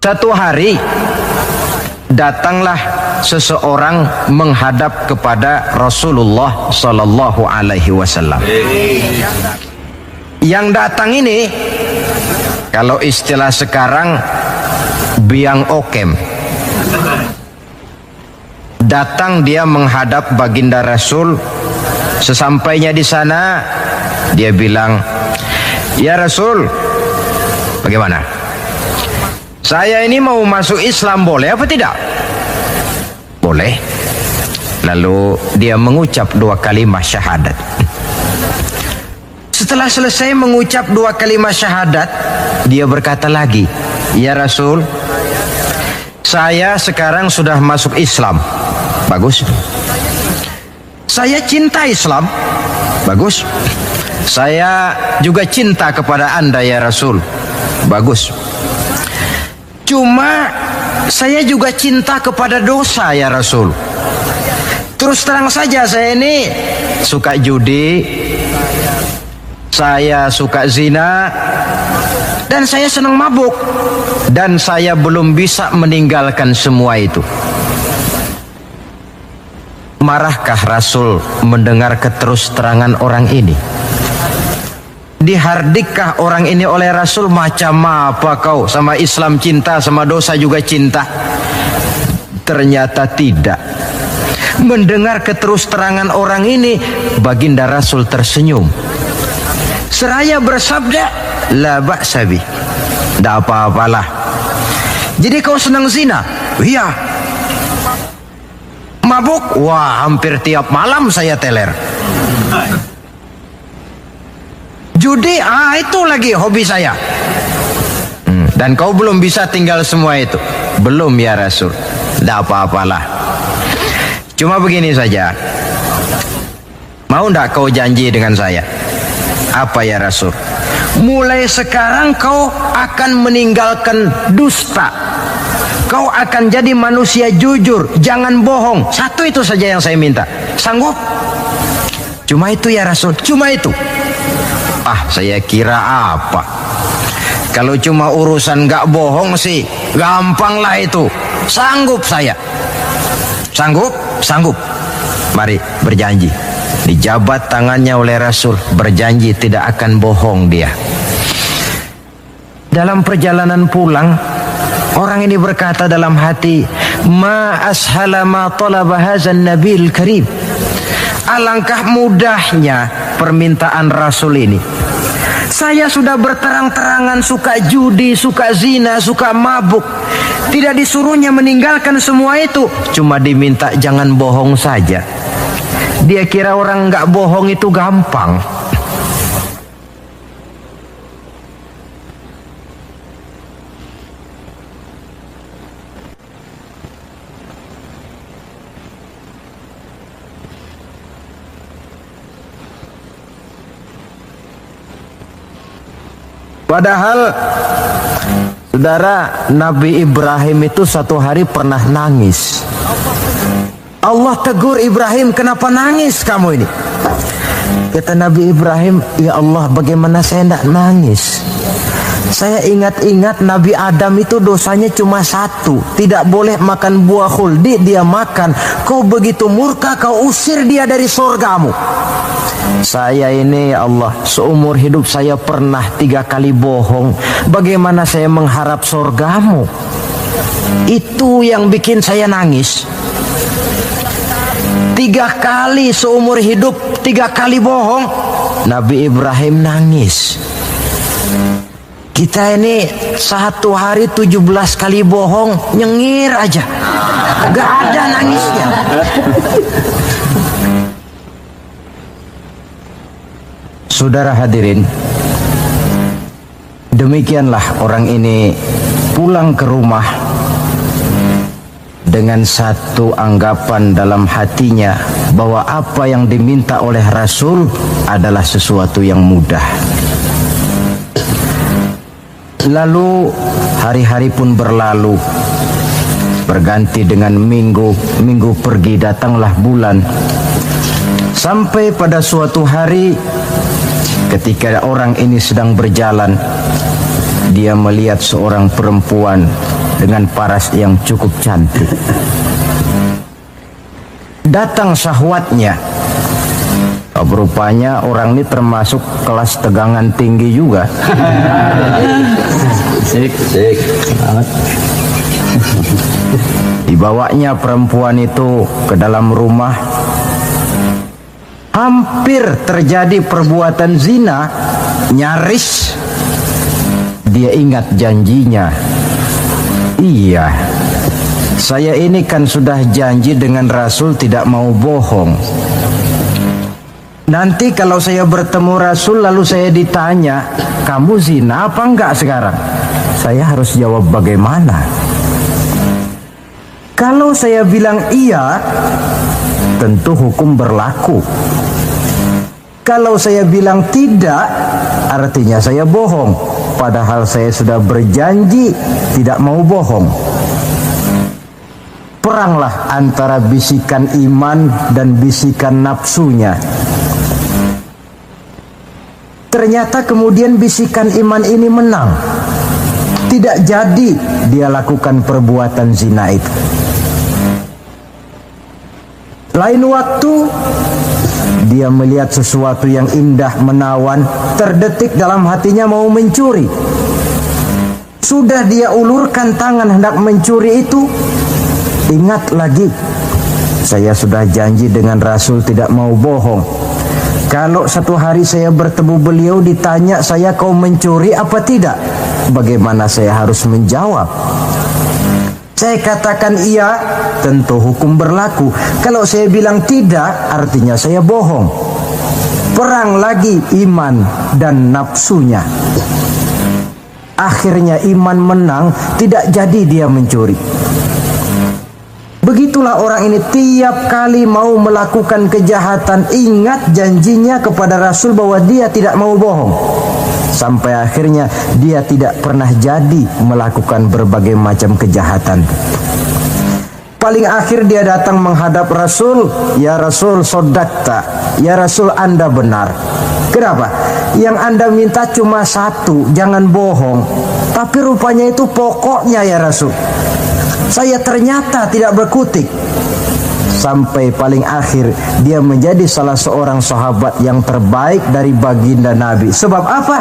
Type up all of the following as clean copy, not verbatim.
Satu hari datanglah seseorang menghadap kepada Rasulullah sallallahu alaihi wasallam. Yang datang ini kalau istilah sekarang biang okem. Datang dia menghadap baginda Rasul. Sesampainya di sana dia bilang, "Ya Rasul, bagaimana? Saya ini mau masuk Islam, boleh apa tidak?" Boleh. Lalu dia mengucap 2 kalimat syahadat. Setelah selesai mengucap 2 kalimat syahadat, dia berkata lagi, "Ya Rasul, saya sekarang sudah masuk Islam." Bagus. "Saya cinta Islam." Bagus. "Saya juga cinta kepada Anda ya Rasul." Bagus. "Cuma saya juga cinta kepada dosa ya Rasul. Terus terang saja saya ini suka judi, saya suka zina, dan saya senang mabuk. Dan saya belum bisa meninggalkan semua itu." Marahkah Rasul mendengar keterus-terangan orang ini? Dihardikkah orang ini oleh Rasul, "Macam apa kau, sama Islam cinta, sama dosa juga cinta?" Ternyata tidak. Mendengar keterus-terangan orang ini, baginda Rasul tersenyum. Seraya bersabda, "La ba'sa bi." Tidak apa-apalah. "Jadi kau senang zina?" "Iya." "Mabuk?" "Wah, hampir tiap malam saya teler." "Judi?" Itu lagi hobi saya." "Dan kau belum bisa tinggal semua itu?" "Belum ya Rasul." "Tidak apa-apalah. Cuma begini saja. Mau tidak kau janji dengan saya?" "Apa ya Rasul?" "Mulai sekarang kau akan meninggalkan dusta. Kau akan jadi manusia jujur, jangan bohong. Satu itu saja yang saya minta. Sanggup?" "Cuma itu ya Rasul." "Cuma itu?" Saya kira apa? Kalau cuma urusan gak bohong sih gampang lah itu. Sanggup saya." "Sanggup?" "Sanggup." "Mari berjanji." Dijabat tangannya oleh Rasul, berjanji tidak akan bohong dia. Dalam perjalanan pulang, orang ini berkata dalam hati, "Ma ashala ma talaba hadzan nabil karim." Alangkah mudahnya permintaan Rasul ini. Saya sudah berterang-terangan suka judi, suka zina, suka mabuk. Tidak disuruhnya meninggalkan semua itu, cuma diminta jangan bohong saja. Dia kira orang nggak bohong itu gampang. Padahal saudara, Nabi Ibrahim itu satu hari pernah nangis. Allah tegur Ibrahim, "Kenapa nangis kamu ini?" Kata Nabi Ibrahim, "Ya Allah, bagaimana saya tidak nangis? Saya ingat-ingat Nabi Adam itu dosanya cuma 1, tidak boleh makan buah khuldi, dia makan. Kau begitu murka, kau usir dia dari surgamu. Saya ini ya Allah, seumur hidup saya pernah 3 kali bohong. Bagaimana saya mengharap surgamu?" Itu yang bikin saya nangis. 3 kali seumur hidup, 3 kali bohong. Nabi Ibrahim nangis. Kita ini 1 hari 17 kali bohong, nyengir aja, gak ada nangisnya. Saudara hadirin, demikianlah orang ini pulang ke rumah dengan satu anggapan dalam hatinya bahwa apa yang diminta oleh Rasul adalah sesuatu yang mudah. Lalu hari-hari pun berlalu, berganti dengan minggu, minggu pergi, datanglah bulan. Sampai pada suatu hari ketika orang ini sedang berjalan, dia melihat seorang perempuan dengan paras yang cukup cantik. Datang syahwatnya. Rupanya orang ini termasuk kelas tegangan tinggi juga. Dibawanya perempuan itu ke dalam rumah. Hampir terjadi perbuatan zina. Nyaris dia ingat janjinya. Iya, saya ini kan sudah janji dengan Rasul tidak mau bohong. Nanti kalau saya bertemu Rasul lalu saya ditanya, kamu zina apa enggak sekarang? Saya harus jawab bagaimana? Kalau saya bilang iya, tentu hukum berlaku. Kalau saya bilang tidak, artinya saya bohong. Padahal saya sudah berjanji tidak mau bohong. Peranglah antara bisikan iman dan bisikan nafsunya. Ternyata kemudian bisikan iman ini menang. Tidak jadi dia lakukan perbuatan zina itu. Lain waktu dia melihat sesuatu yang indah menawan, terdetik dalam hatinya mau mencuri. Sudah dia ulurkan tangan hendak mencuri itu, ingat lagi, saya sudah janji dengan Rasul tidak mau bohong. Kalau satu hari saya bertemu beliau ditanya saya kau mencuri apa tidak, bagaimana saya harus menjawab? Saya katakan iya, tentu hukum berlaku. Kalau saya bilang tidak, artinya saya bohong. Perang lagi iman dan nafsunya. Akhirnya iman menang, tidak jadi dia mencuri. Begitulah orang ini tiap kali mau melakukan kejahatan, ingat janjinya kepada Rasul bahwa dia tidak mau bohong. Sampai akhirnya dia tidak pernah jadi melakukan berbagai macam kejahatan. Paling akhir dia datang menghadap Rasul, ya Rasul sodakta, ya Rasul Anda benar. Kenapa? Yang Anda minta cuma satu, jangan bohong. Tapi rupanya itu pokoknya ya Rasul. Saya ternyata tidak berkutik. Sampai paling akhir dia menjadi salah seorang sahabat yang terbaik dari baginda Nabi. Sebab apa?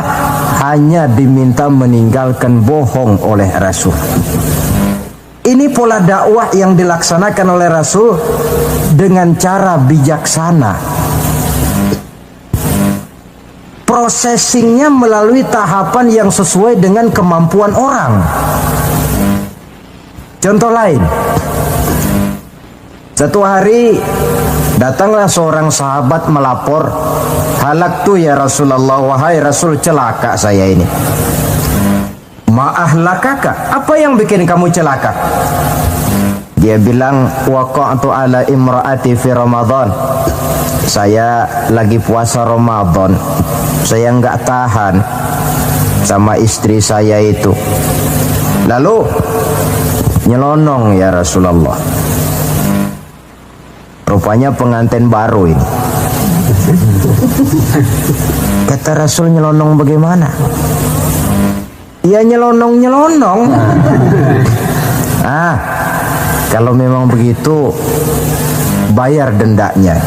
Hanya diminta meninggalkan bohong oleh Rasul. Ini pola dakwah yang dilaksanakan oleh Rasul dengan cara bijaksana. Processingnya melalui tahapan yang sesuai dengan kemampuan orang. Contoh lain, satu hari datanglah seorang sahabat melapor, halaktu ya Rasulullah, wahai Rasul celaka saya ini. Ma'ahlakaka, apa yang bikin kamu celaka? Dia bilang, waqa'tu ala imra'ati fi Ramadan. Saya lagi puasa Ramadan, saya nggak tahan sama istri saya itu. Lalu nyelonong ya Rasulullah. Rupanya pengantin baru ini. Kata Rasul, nyelonong bagaimana? Ya nyelonong-nyelonong. Kalau memang begitu, bayar dendanya.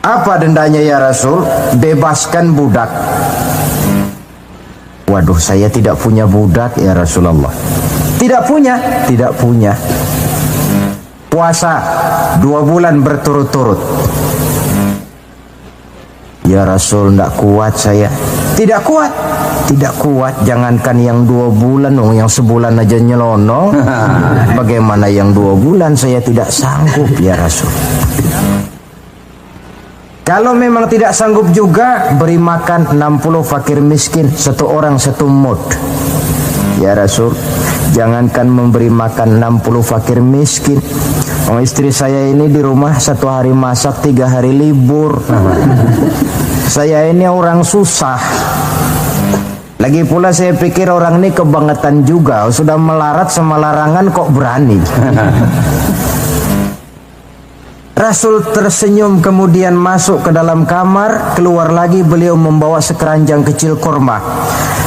Apa dendanya ya Rasul? Bebaskan budak. Waduh, saya tidak punya budak ya Rasulullah. Tidak punya? Tidak punya. Puasa 2 bulan berturut-turut. Ya Rasul, tidak kuat saya. Tidak kuat? Tidak kuat. Jangankan yang 2 bulan, yang sebulan aja nyelonong. Bagaimana yang 2 bulan? Saya tidak sanggup ya Rasul. Kalau memang tidak sanggup juga, beri makan 60 fakir miskin, 1 orang 1 mud. Ya Rasul, jangankan memberi makan 60 fakir miskin, istri saya ini di rumah 1 hari masak, 3 hari libur. Saya ini orang susah. Lagi pula saya pikir orang ini kebangetan juga, sudah melarat sama larangan kok berani. Rasul tersenyum kemudian masuk ke dalam kamar. Keluar lagi beliau membawa sekeranjang kecil kurma.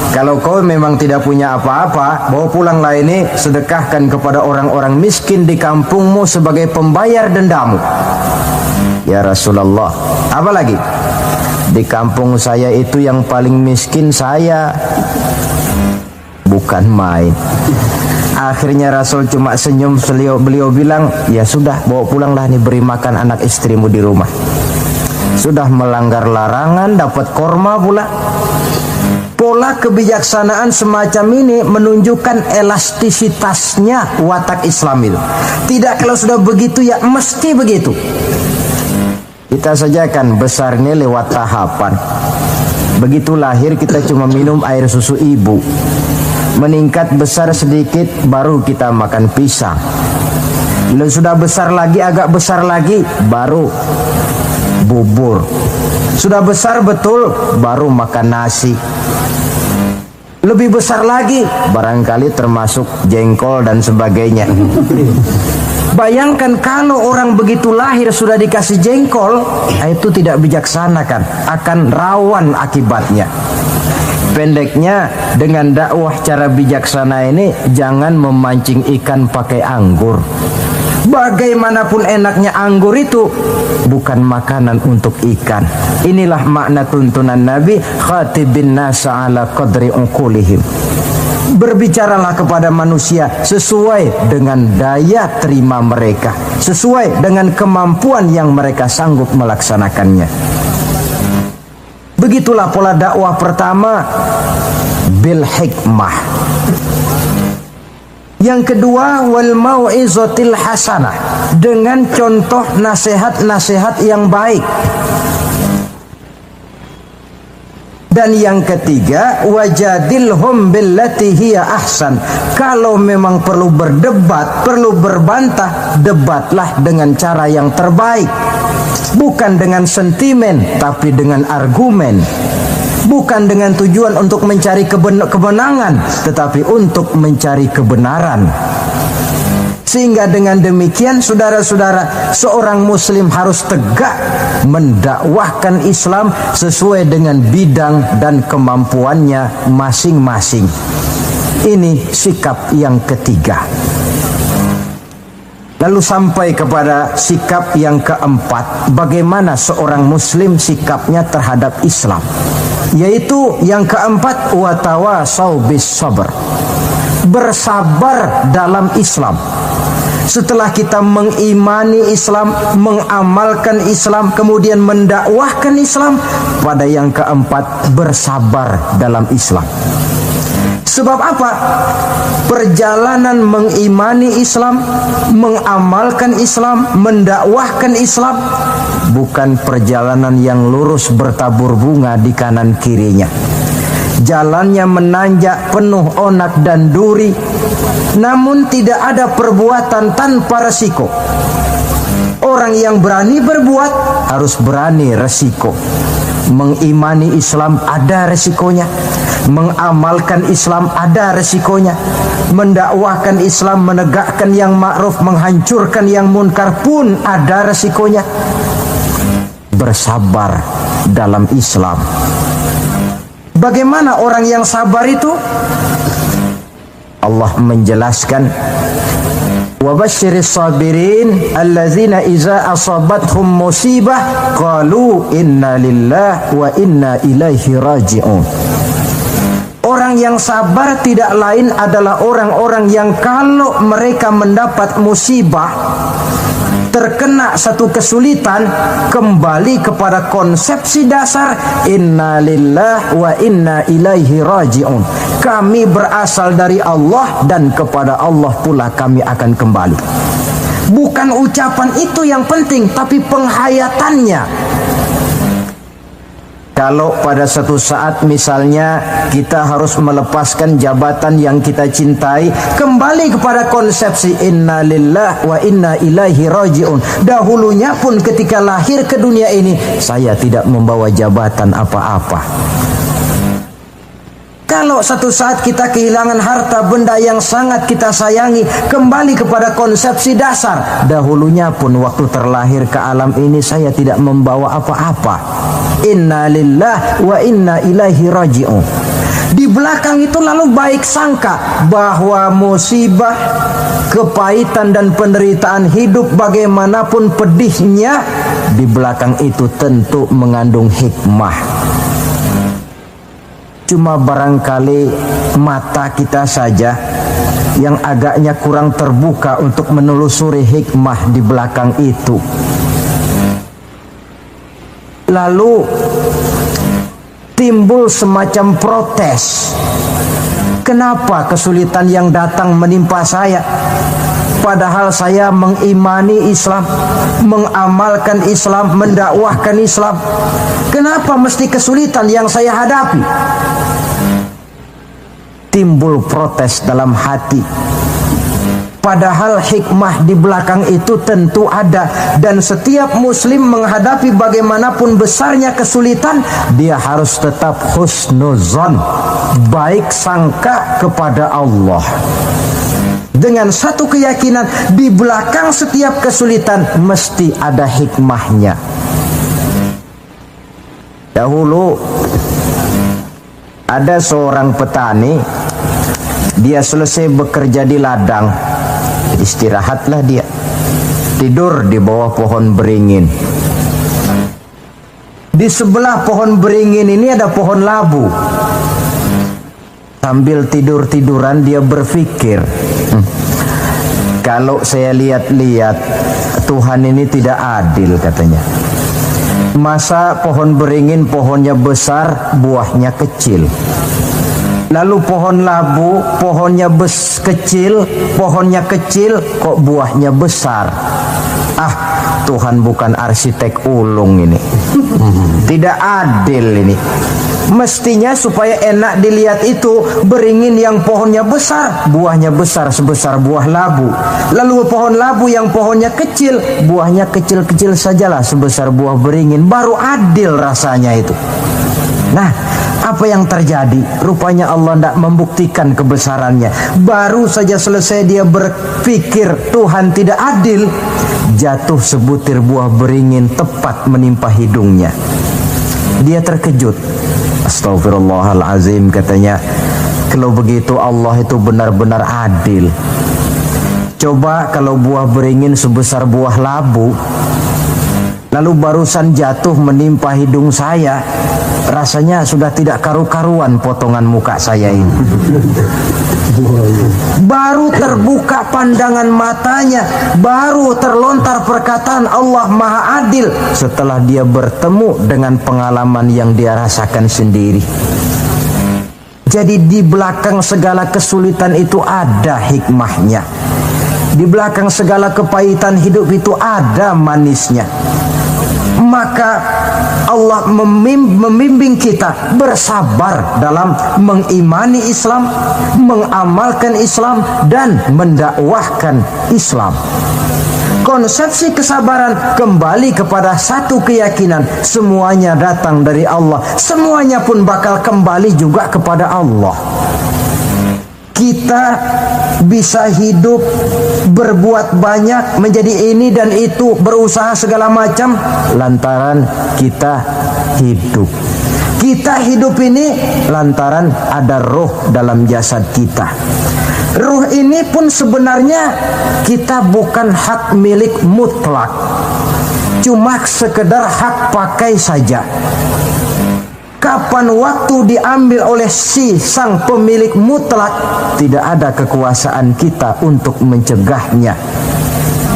Kalau kau memang tidak punya apa-apa, bawa pulanglah ini, sedekahkan kepada orang-orang miskin di kampungmu sebagai pembayar dendamu. Ya Rasulullah, apa lagi? Di kampung saya itu yang paling miskin saya. Bukan main. Akhirnya Rasul cuma senyum, beliau bilang, ya sudah, bawa pulanglah nih, beri makan anak istrimu di rumah. Sudah melanggar larangan, dapat korma pula. Pola kebijaksanaan semacam ini menunjukkan elastisitasnya watak Islam itu. Tidak kalau sudah begitu ya mesti begitu. Kita saja kan besar ini lewat tahapan. Begitu lahir kita cuma minum air susu ibu. Meningkat besar sedikit baru kita makan pisang. Lalu sudah besar lagi, agak besar lagi, baru bubur. Sudah besar betul, baru makan nasi. Lebih besar lagi, barangkali termasuk jengkol dan sebagainya. Bayangkan kalau orang begitu lahir sudah dikasih jengkol, itu tidak bijaksana kan, akan rawan akibatnya. Pendeknya, dengan dakwah cara bijaksana ini jangan memancing ikan pakai anggur. Bagaimanapun enaknya anggur itu bukan makanan untuk ikan. Inilah makna tuntunan Nabi, khatibin nasa ala qadri uqulihim. Berbicaralah kepada manusia sesuai dengan daya terima mereka, sesuai dengan kemampuan yang mereka sanggup melaksanakannya. Begitulah pola dakwah pertama, bil hikmah. Yang kedua, wal mau'izatil hasanah, dengan contoh nasihat-nasihat yang baik. Dan yang ketiga, wajadilhum billati hiya ahsan. Kalau memang perlu berdebat, perlu berbantah, debatlah dengan cara yang terbaik. Bukan dengan sentimen, tapi dengan argumen. Bukan dengan tujuan untuk mencari kemenangan, tetapi untuk mencari kebenaran. Sehingga dengan demikian, saudara-saudara, seorang muslim harus tegak mendakwahkan Islam sesuai dengan bidang dan kemampuannya masing-masing. Ini sikap yang ketiga. Lalu sampai kepada sikap yang keempat, bagaimana seorang muslim sikapnya terhadap Islam. Yaitu yang keempat, watawasau bis sabr. Bersabar dalam Islam. Setelah kita mengimani Islam, mengamalkan Islam, kemudian mendakwahkan Islam, pada yang keempat, bersabar dalam Islam. Sebab apa? Perjalanan mengimani Islam, mengamalkan Islam, mendakwahkan Islam bukan perjalanan yang lurus bertabur bunga di kanan kirinya. Jalannya menanjak, penuh onak dan duri. Namun tidak ada perbuatan tanpa resiko. Orang yang berani berbuat harus berani resiko. Mengimani Islam ada resikonya, mengamalkan Islam ada resikonya, mendakwahkan Islam, menegakkan yang ma'ruf, menghancurkan yang munkar pun ada resikonya. Bersabar dalam Islam. Bagaimana orang yang sabar itu? Allah menjelaskan, wabasyiris sabirin allazina iza asabathum musibah qalu inna lillahi wa inna ilaihi raji'un. Orang yang sabar tidak lain adalah orang-orang yang kalau mereka mendapat musibah, terkena satu kesulitan, kembali kepada konsepsi dasar inna lillahi wa inna ilaihi raji'un. Kami berasal dari Allah dan kepada Allah pula kami akan kembali. Bukan ucapan itu yang penting, tapi penghayatannya. Kalau pada satu saat misalnya kita harus melepaskan jabatan yang kita cintai, kembali kepada konsepsi inna lillahi wa inna ilaihi raji'un. Dahulunya pun ketika lahir ke dunia ini, saya tidak membawa jabatan apa-apa. Kalau satu saat kita kehilangan harta benda yang sangat kita sayangi, kembali kepada konsepsi dasar. Dahulunya pun waktu terlahir ke alam ini saya tidak membawa apa-apa. Inna lillahi wa inna ilaihi raji'un. Di belakang itu lalu baik sangka bahwa musibah, kepahitan dan penderitaan hidup bagaimanapun pedihnya, di belakang itu tentu mengandung hikmah. Cuma barangkali mata kita saja yang agaknya kurang terbuka untuk menelusuri hikmah di belakang itu. Lalu timbul semacam protes. Kenapa kesulitan yang datang menimpa saya? Padahal saya mengimani Islam, mengamalkan Islam, mendakwahkan Islam. Kenapa mesti kesulitan yang saya hadapi? Timbul protes dalam hati. Padahal hikmah di belakang itu tentu ada. Dan setiap muslim menghadapi bagaimanapun besarnya kesulitan, dia harus tetap husnuzon, baik sangka kepada Allah, dengan satu keyakinan, di belakang setiap kesulitan mesti ada hikmahnya. Dahulu ada seorang petani, dia selesai bekerja di ladang, istirahatlah dia, tidur di bawah pohon beringin. Di sebelah pohon beringin ini ada pohon labu. Sambil tidur-tiduran dia berpikir, kalau saya lihat-lihat Tuhan ini tidak adil, katanya. Masa pohon beringin pohonnya besar, buahnya kecil. Lalu pohon labu, pohonnya kecil, pohonnya kecil, kok buahnya besar. Ah, Tuhan bukan arsitek ulung ini. Tidak adil ini. Mestinya supaya enak dilihat itu, beringin yang pohonnya besar, buahnya besar sebesar buah labu. Lalu pohon labu yang pohonnya kecil, buahnya kecil-kecil sajalah sebesar buah beringin. Baru adil rasanya itu. Nah, apa yang terjadi? Rupanya Allah tidak membuktikan kebesarannya. Baru saja selesai dia berpikir Tuhan tidak adil, jatuh sebutir buah beringin tepat menimpa hidungnya. Dia terkejut. Astagfirullahalazim, katanya. Kalau begitu Allah itu benar-benar adil. Coba kalau buah beringin sebesar buah labu, lalu barusan jatuh menimpa hidung saya, rasanya sudah tidak karu-karuan potongan muka saya ini. Baru terbuka pandangan matanya, baru terlontar perkataan Allah Maha Adil setelah dia bertemu dengan pengalaman yang dia rasakan sendiri. Jadi di belakang segala kesulitan itu ada hikmahnya. Di belakang segala kepahitan hidup itu ada manisnya. Maka Allah membimbing kita bersabar dalam mengimani Islam, mengamalkan Islam, dan mendakwahkan Islam. Konsepsi kesabaran kembali kepada satu keyakinan, semuanya datang dari Allah, semuanya pun bakal kembali juga kepada Allah. Kita bisa hidup, berbuat banyak, menjadi ini dan itu, berusaha segala macam lantaran kita hidup. Kita hidup ini lantaran ada roh dalam jasad kita. Ruh ini pun sebenarnya kita bukan hak milik mutlak, cuma sekedar hak pakai saja. Kapan waktu diambil oleh si sang pemilik mutlak, tidak ada kekuasaan kita untuk mencegahnya.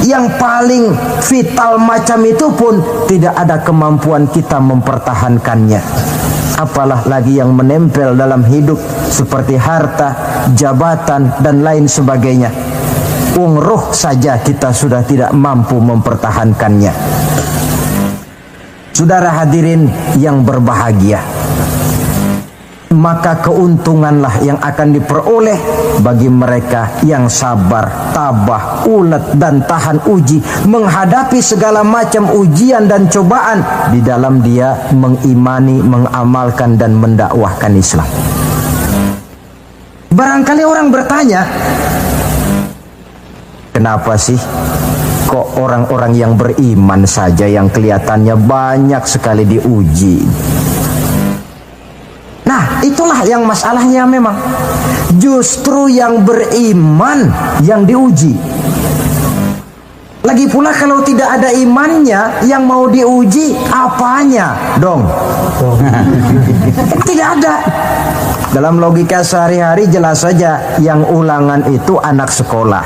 Yang paling vital macam itu pun tidak ada kemampuan kita mempertahankannya. Apalah lagi yang menempel dalam hidup seperti harta, jabatan, dan lain sebagainya. Roh saja kita sudah tidak mampu mempertahankannya. Saudara hadirin yang berbahagia, maka keuntunganlah yang akan diperoleh bagi mereka yang sabar, tabah, ulet, dan tahan uji menghadapi segala macam ujian dan cobaan di dalam dia mengimani, mengamalkan, dan mendakwahkan Islam. Barangkali orang bertanya, kenapa sih kok orang-orang yang beriman saja yang kelihatannya banyak sekali diuji? Nah, itulah yang masalahnya memang. Justru yang beriman yang diuji. Lagi pula kalau tidak ada imannya, yang mau diuji apanya dong? Tidak ada. Dalam logika sehari-hari jelas saja yang ulangan itu anak sekolah.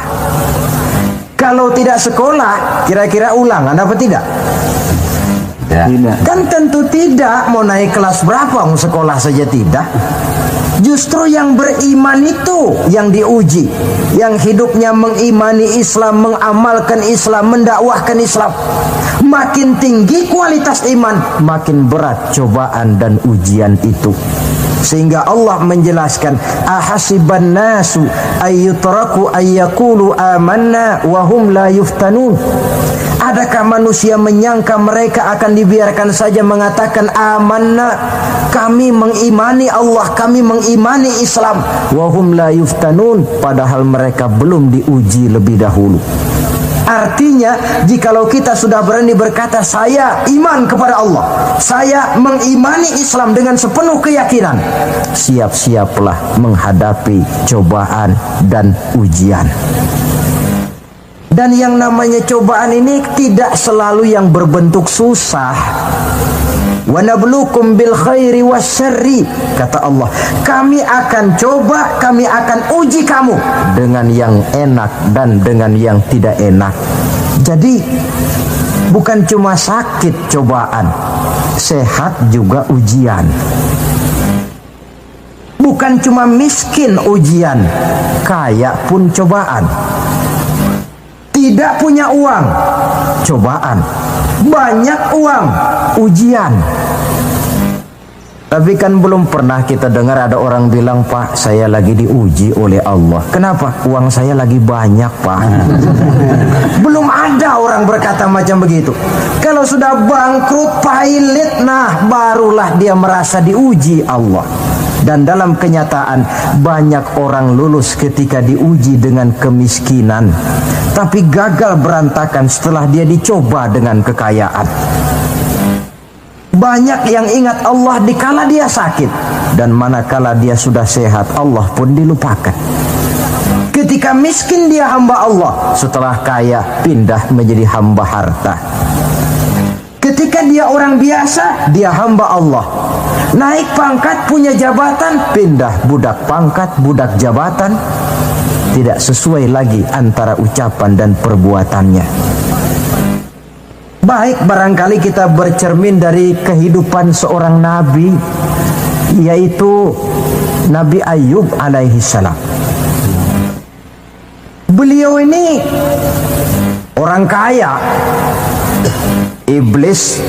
Kalau tidak sekolah, kira-kira ulangan apa tidak? Kan tentu tidak. Mau naik kelas berapa, mau sekolah saja tidak. Justru yang beriman itu yang diuji, yang hidupnya mengimani Islam, mengamalkan Islam, mendakwahkan Islam. Makin tinggi kualitas iman, makin berat cobaan dan ujian itu. Sehingga Allah menjelaskan, ahasiban nasu ayyutraku ayyakulu amanna wa hum la yuftanun. Adakah manusia menyangka mereka akan dibiarkan saja mengatakan amanna, kami mengimani Allah, kami mengimani Islam, wa hum la yuftanun, padahal mereka belum diuji lebih dahulu. Artinya, jikalau kita sudah berani berkata saya iman kepada Allah, saya mengimani Islam dengan sepenuh keyakinan, siap-siaplah menghadapi cobaan dan ujian. Dan yang namanya cobaan ini tidak selalu yang berbentuk susah. Wa nabluukum bil khairi wasyarri, kata Allah, kami akan coba, kami akan uji kamu dengan yang enak dan dengan yang tidak enak. Jadi bukan cuma sakit cobaan, sehat juga ujian. Bukan cuma miskin ujian, kaya pun cobaan. Tidak punya uang, cobaan. Banyak uang, ujian. Tapi kan belum pernah kita dengar ada orang bilang, Pak, saya lagi diuji oleh Allah. Kenapa? Uang saya lagi banyak, Pak. Belum ada orang berkata macam begitu. Kalau sudah bangkrut, pailit, nah barulah dia merasa diuji Allah. Dan dalam kenyataan banyak orang lulus ketika diuji dengan kemiskinan, tapi gagal berantakan setelah dia dicoba dengan kekayaan. Banyak yang ingat Allah dikala dia sakit, dan manakala dia sudah sehat, Allah pun dilupakan. Ketika miskin dia hamba Allah, setelah kaya pindah menjadi hamba harta. Ketika dia orang biasa, dia hamba Allah. Naik pangkat, punya jabatan, pindah budak pangkat, budak jabatan. Tidak sesuai lagi antara ucapan dan perbuatannya. Baik, barangkali kita bercermin dari kehidupan seorang nabi, yaitu Nabi Ayub alaihi salam. Beliau ini orang kaya. Iblis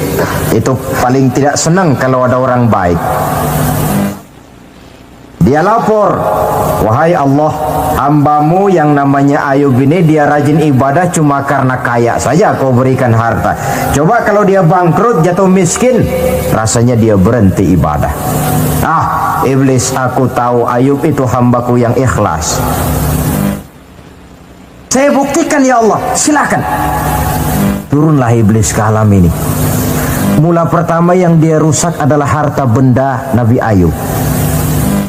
itu paling tidak senang kalau ada orang baik. Dia lapor, wahai Allah, hambamu yang namanya Ayub ini dia rajin ibadah cuma karena kaya saja kau berikan harta. Coba kalau dia bangkrut, jatuh miskin, rasanya dia berhenti ibadah. Ah, Iblis, aku tahu Ayub itu hambaku yang ikhlas. Saya buktikan ya Allah, silakan. Turunlah iblis ke alam ini. Mula pertama yang dia rusak adalah harta benda Nabi Ayub.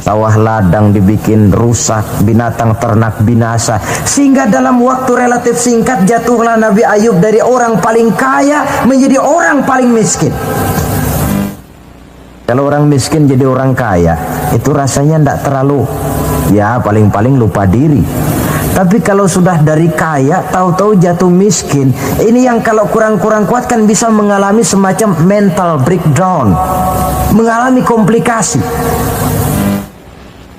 Sawah ladang dibikin rusak, binatang ternak binasa. Sehingga dalam waktu relatif singkat jatuhlah Nabi Ayub dari orang paling kaya menjadi orang paling miskin. Kalau orang miskin jadi orang kaya, itu rasanya tidak terlalu, ya paling-paling lupa diri. Tapi kalau sudah dari kaya, tahu-tahu jatuh miskin, ini yang kalau kurang-kurang kuat kan bisa mengalami semacam mental breakdown, mengalami komplikasi.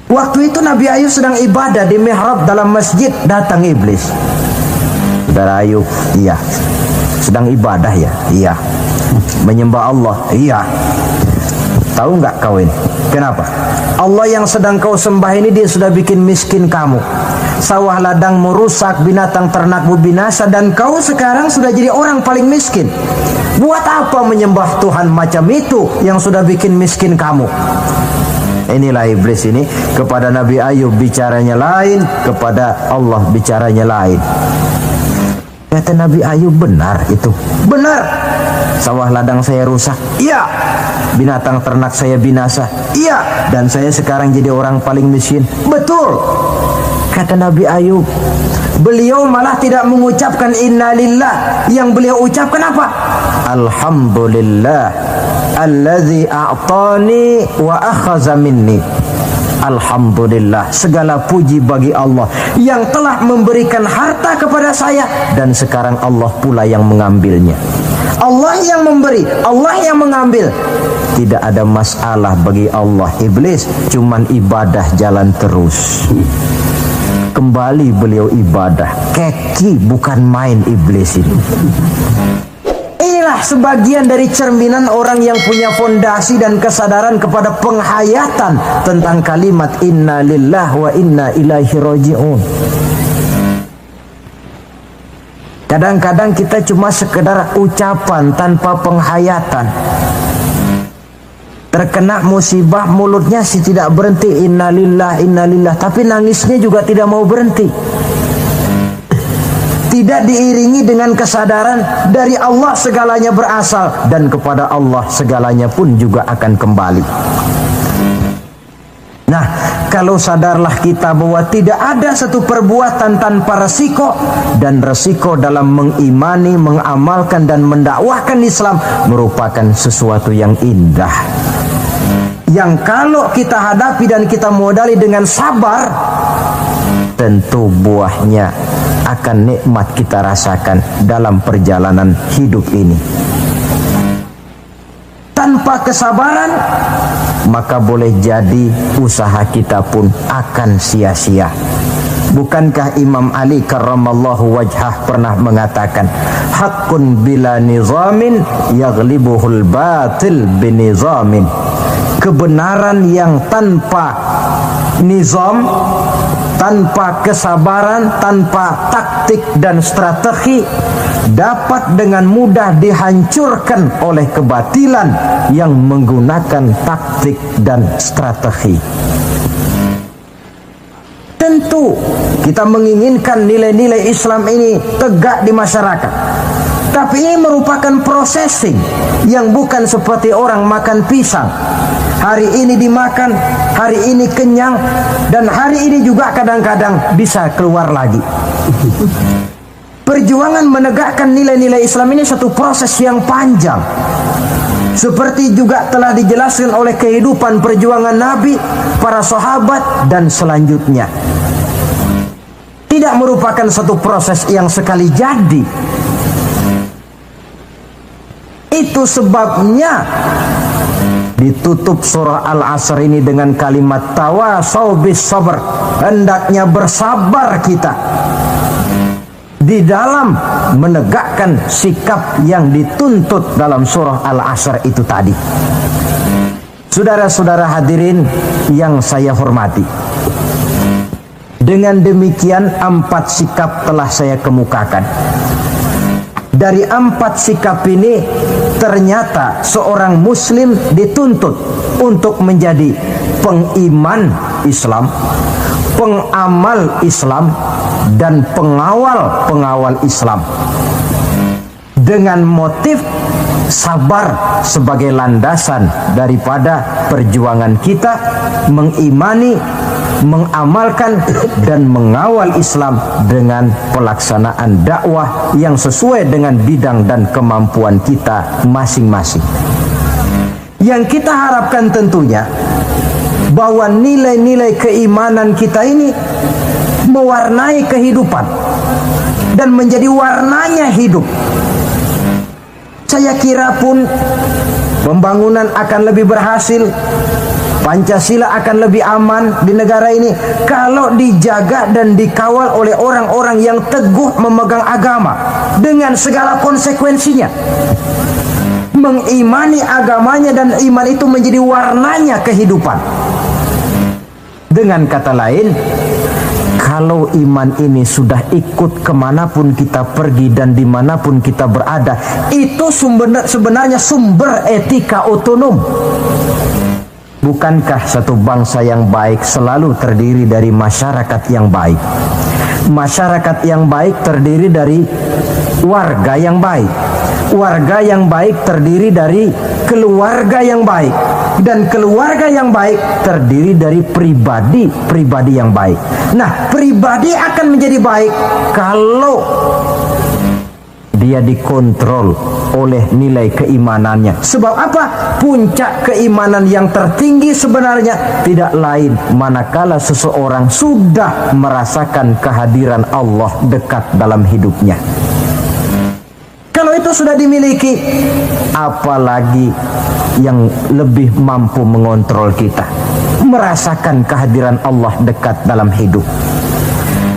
Waktu itu Nabi Ayub sedang ibadah di mihrab dalam masjid, datang iblis. Saudara Ayub, iya. Sedang ibadah ya? Iya. Menyembah Allah? Iya. Tahu nggak kau ini? Kenapa? Allah yang sedang kau sembah ini dia sudah bikin miskin kamu. Sawah ladangmu rusak, binatang ternakmu binasa, dan kau sekarang sudah jadi orang paling miskin. Buat apa menyembah Tuhan macam itu yang sudah bikin miskin kamu? Inilah iblis ini, kepada Nabi Ayub bicaranya lain, kepada Allah bicaranya lain. Kata Nabi Ayub, benar itu. Benar. Sawah ladang saya rusak. Iya. Binatang ternak saya binasa. Iya. Dan saya sekarang jadi orang paling miskin. Betul. Kata Nabi Ayub, beliau malah tidak mengucapkan innalillah. Yang beliau ucapkan apa? Alhamdulillah alladzi a'tani wa akhadha minni. Alhamdulillah, segala puji bagi Allah yang telah memberikan harta kepada saya dan sekarang Allah pula yang mengambilnya. Allah yang memberi, Allah yang mengambil. Tidak ada masalah bagi Allah. Iblis cuman ibadah jalan terus. Kembali beliau ibadah. Keki bukan main iblis ini. Inilah sebagian dari cerminan orang yang punya fondasi dan kesadaran kepada penghayatan tentang kalimat inna lillah wa inna ilaihi raji'un. Kadang-kadang kita cuma sekedar ucapan tanpa penghayatan. Terkena musibah mulutnya sih tidak berhenti innalillah, tapi nangisnya juga tidak mau berhenti. Tidak diiringi dengan kesadaran dari Allah segalanya berasal dan kepada Allah segalanya pun juga akan kembali. Nah, kalau sadarlah kita bahwa tidak ada satu perbuatan tanpa resiko, dan resiko dalam mengimani, mengamalkan dan mendakwahkan Islam merupakan sesuatu yang indah. Yang kalau kita hadapi dan kita modali dengan sabar, tentu buahnya akan nikmat kita rasakan dalam perjalanan hidup ini. Tanpa kesabaran, maka boleh jadi usaha kita pun akan sia-sia. Bukankah Imam Ali karramallahu wajhah pernah mengatakan, haqqun bila nizamin yaghlibuhul batil binizamin. Kebenaran yang tanpa nizam, tanpa kesabaran, tanpa taktik dan strategi dapat dengan mudah dihancurkan oleh kebatilan yang menggunakan taktik dan strategi. Tentu kita menginginkan nilai-nilai Islam ini tegak di masyarakat. Tapi ini merupakan processing yang bukan seperti orang makan pisang. Hari ini dimakan, hari ini kenyang, dan hari ini juga kadang-kadang bisa keluar lagi. Perjuangan menegakkan nilai-nilai Islam ini satu proses yang panjang. Seperti juga telah dijelaskan oleh kehidupan perjuangan Nabi, para sahabat, dan selanjutnya. Tidak merupakan satu proses yang sekali jadi. Itu sebabnya ditutup surah Al-Asr ini dengan kalimat tawasau bis sabr. Hendaknya bersabar kita di dalam menegakkan sikap yang dituntut dalam surah Al-Asr itu tadi. Saudara-saudara hadirin yang saya hormati, dengan demikian 4 sikap telah saya kemukakan. Dari 4 sikap ini ternyata seorang muslim dituntut untuk menjadi pengiman Islam, pengamal Islam, dan pengawal Islam, dengan motif sabar sebagai landasan daripada perjuangan kita mengimani, mengamalkan dan mengawal Islam dengan pelaksanaan dakwah yang sesuai dengan bidang dan kemampuan kita masing-masing. Yang kita harapkan tentunya bahwa nilai-nilai keimanan kita ini mewarnai kehidupan dan menjadi warnanya hidup. Saya kira pun pembangunan akan lebih berhasil, Pancasila akan lebih aman di negara ini kalau dijaga dan dikawal oleh orang-orang yang teguh memegang agama dengan segala konsekuensinya. Mengimani agamanya dan iman itu menjadi warnanya kehidupan. Dengan kata lain, kalau iman ini sudah ikut kemanapun kita pergi dan dimanapun kita berada, itu sebenarnya sumber etika otonom. Bukankah satu bangsa yang baik selalu terdiri dari masyarakat yang baik? Masyarakat yang baik terdiri dari warga yang baik. Warga yang baik terdiri dari keluarga yang baik. Dan keluarga yang baik terdiri dari pribadi yang baik. Nah, pribadi akan menjadi baik kalau dia dikontrol oleh nilai keimanannya. Sebab apa? Puncak keimanan yang tertinggi sebenarnya tidak lain manakala seseorang sudah merasakan kehadiran Allah dekat dalam hidupnya. Kalau itu sudah dimiliki, apalagi yang lebih mampu mengontrol kita, merasakan kehadiran Allah dekat dalam hidup.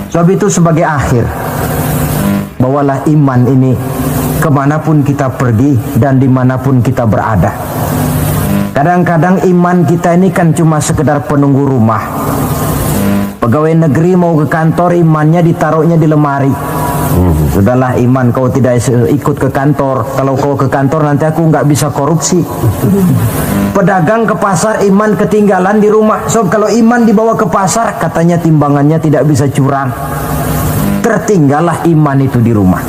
Sebab itu sebagai akhir, bawalah iman ini kemanapun kita pergi dan dimanapun kita berada. Kadang-kadang iman kita ini kan cuma sekedar penunggu rumah. Pegawai negeri mau ke kantor, imannya ditaruhnya di lemari. Sudahlah iman, kau tidak ikut ke kantor. Kalau kau ke kantor nanti aku nggak bisa korupsi. Pedagang ke pasar, iman ketinggalan di rumah. So kalau iman dibawa ke pasar, katanya timbangannya tidak bisa curang. Tertinggallah iman itu di rumah.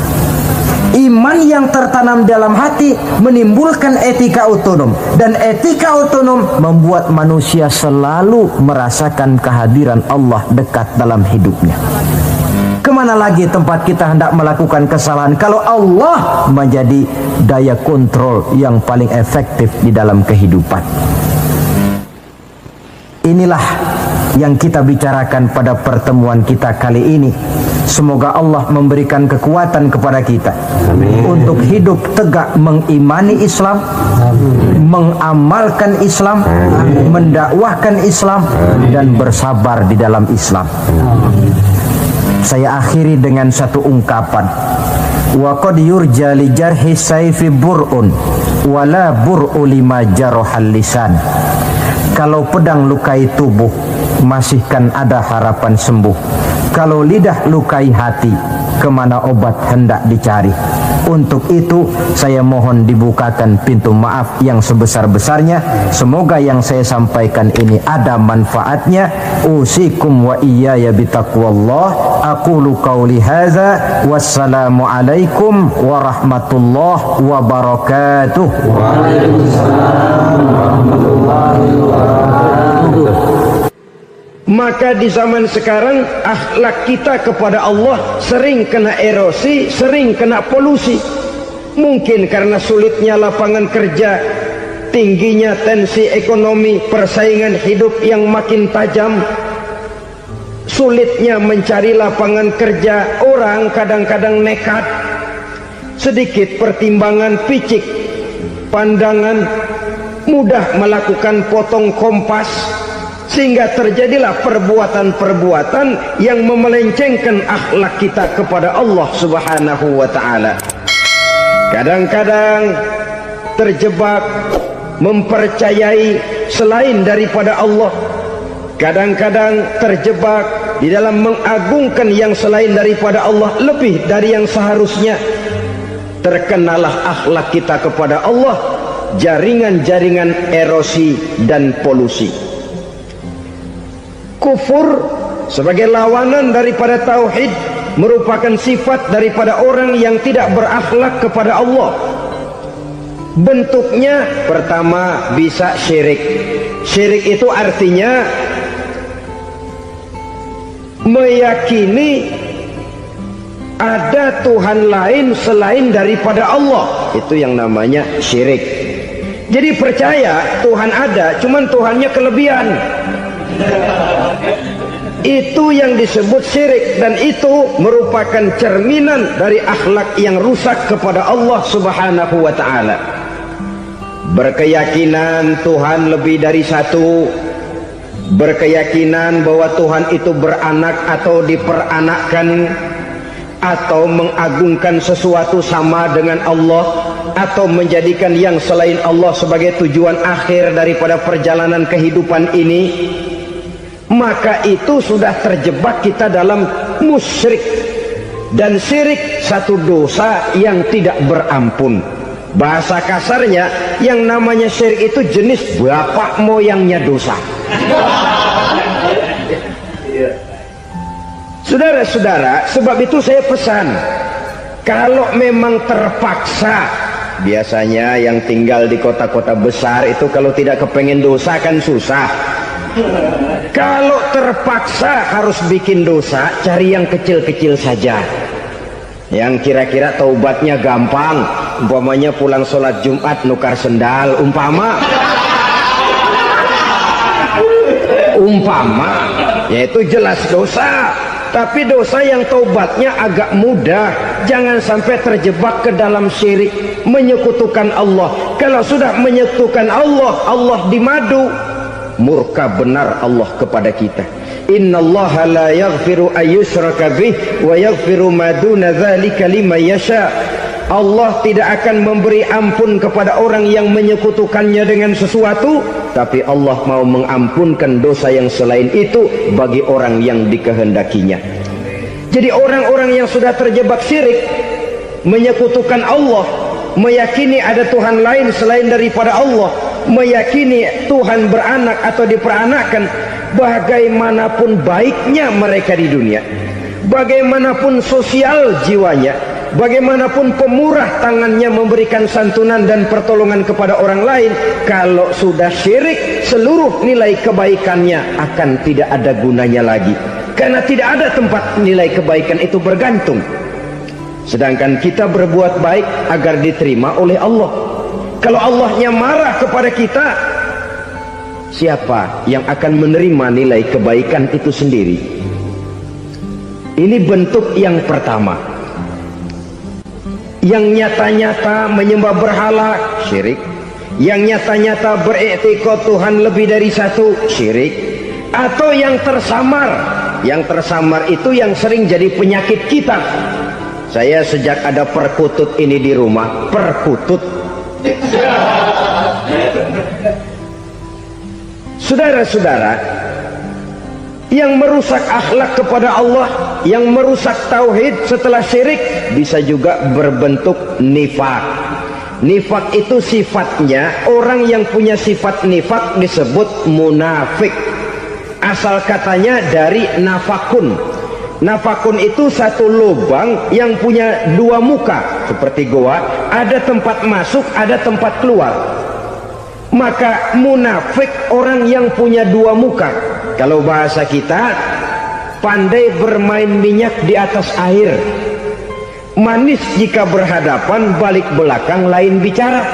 Iman yang tertanam dalam hati menimbulkan etika otonom. Dan etika otonom membuat manusia selalu merasakan kehadiran Allah dekat dalam hidupnya. Kemana lagi tempat kita hendak melakukan kesalahan kalau Allah menjadi daya kontrol yang paling efektif di dalam kehidupan. Inilah yang kita bicarakan pada pertemuan kita kali ini. Semoga Allah memberikan kekuatan kepada kita. Amin. Untuk hidup tegak mengimani Islam, mengamalkan Islam, mendakwahkan Islam, dan bersabar di dalam Islam. Saya akhiri dengan satu ungkapan. Wa qad yurja li jarhi sayfi bur'un wala bur'u lima jarahal lisan. Kalau pedang lukai tubuh, masihkan ada harapan sembuh. Kalau lidah lukai hati, kemana obat hendak dicari. Untuk itu saya mohon dibukakan pintu maaf yang sebesar-besarnya. Semoga yang saya sampaikan ini ada manfaatnya. Usikum wa iyaya bitaqwallah. Aqulu qawli hadza. Wassalamu alaikum warahmatullahi wabarakatuh. Waalaikumsalam warahmatullahi wabarakatuh. Maka di zaman sekarang akhlak kita kepada Allah sering kena erosi, sering kena polusi. Mungkin karena sulitnya lapangan kerja, tingginya tensi ekonomi, persaingan hidup yang makin tajam, sulitnya mencari lapangan kerja, orang kadang-kadang nekat. Sedikit pertimbangan picik, pandangan, mudah melakukan potong kompas, sehingga terjadilah perbuatan-perbuatan yang memelencengkan akhlak kita kepada Allah Subhanahu wa ta'ala. Kadang-kadang terjebak mempercayai selain daripada Allah. Kadang-kadang terjebak di dalam mengagungkan yang selain daripada Allah lebih dari yang seharusnya. Terkenalah akhlak kita kepada Allah jaringan-jaringan erosi dan polusi. Kufur sebagai lawanan daripada tauhid merupakan sifat daripada orang yang tidak berakhlak kepada Allah. Bentuknya pertama bisa syirik. Syirik itu artinya meyakini ada Tuhan lain selain daripada Allah. Itu yang namanya syirik. Jadi percaya Tuhan ada, cuman Tuhannya kelebihan. Itu yang disebut syirik, dan itu merupakan cerminan dari akhlak yang rusak kepada Allah Subhanahu wa ta'ala. Berkeyakinan Tuhan lebih dari satu, berkeyakinan bahwa Tuhan itu beranak atau diperanakkan, atau mengagungkan sesuatu sama dengan Allah, atau menjadikan yang selain Allah sebagai tujuan akhir daripada perjalanan kehidupan ini, maka itu sudah terjebak kita dalam musyrik. Dan syirik satu dosa yang tidak berampun. Bahasa kasarnya, yang namanya syirik itu jenis bapak moyangnya dosa. Saudara-saudara, sebab itu saya pesan, kalau memang terpaksa, biasanya yang tinggal di kota-kota besar itu kalau tidak kepengen dosa kan susah. Kalau terpaksa harus bikin dosa, cari yang kecil-kecil saja, yang kira-kira taubatnya gampang. Umpamanya pulang sholat Jumat nukar sendal, umpama, yaitu jelas dosa. Tapi dosa yang taubatnya agak mudah. Jangan sampai terjebak ke dalam syirik, menyekutukan Allah. Kalau sudah menyekutukan Allah, Allah dimadu, murka benar Allah kepada kita. Innallaha la yaghfiru ayyushraka bih wa yaghfiru ma duna dzalika liman yasha. Allah tidak akan memberi ampun kepada orang yang menyekutukannya dengan sesuatu, tapi Allah mau mengampunkan dosa yang selain itu bagi orang yang dikehendakinya. Jadi orang-orang yang sudah terjebak syirik, menyekutukan Allah, meyakini ada Tuhan lain selain daripada Allah, meyakini Tuhan beranak atau diperanakkan, bagaimanapun baiknya mereka di dunia, bagaimanapun sosial jiwanya, bagaimanapun pemurah tangannya memberikan santunan dan pertolongan kepada orang lain, kalau sudah syirik, seluruh nilai kebaikannya akan tidak ada gunanya lagi, karena tidak ada tempat nilai kebaikan itu bergantung. Sedangkan kita berbuat baik agar diterima oleh Allah. Kalau Allahnya marah kepada kita, siapa yang akan menerima nilai kebaikan itu sendiri? Ini bentuk yang pertama. Yang nyata-nyata menyembah berhala, syirik. Yang nyata-nyata beriktikad Tuhan lebih dari satu, syirik. Atau yang tersamar. Yang tersamar itu yang sering jadi penyakit kita. Saya sejak ada perkutut ini di rumah, perkutut. Saudara-saudara, yang merusak akhlak kepada Allah, yang merusak tauhid setelah syirik, bisa juga berbentuk nifak. Nifak itu sifatnya, orang yang punya sifat nifak disebut munafik. Asal katanya dari nafakun. Nafakun itu satu lubang yang punya dua muka, seperti goa, ada tempat masuk, ada tempat keluar. Maka munafik orang yang punya dua muka. Kalau bahasa kita, pandai bermain minyak di atas air, manis jika berhadapan, balik belakang lain bicara.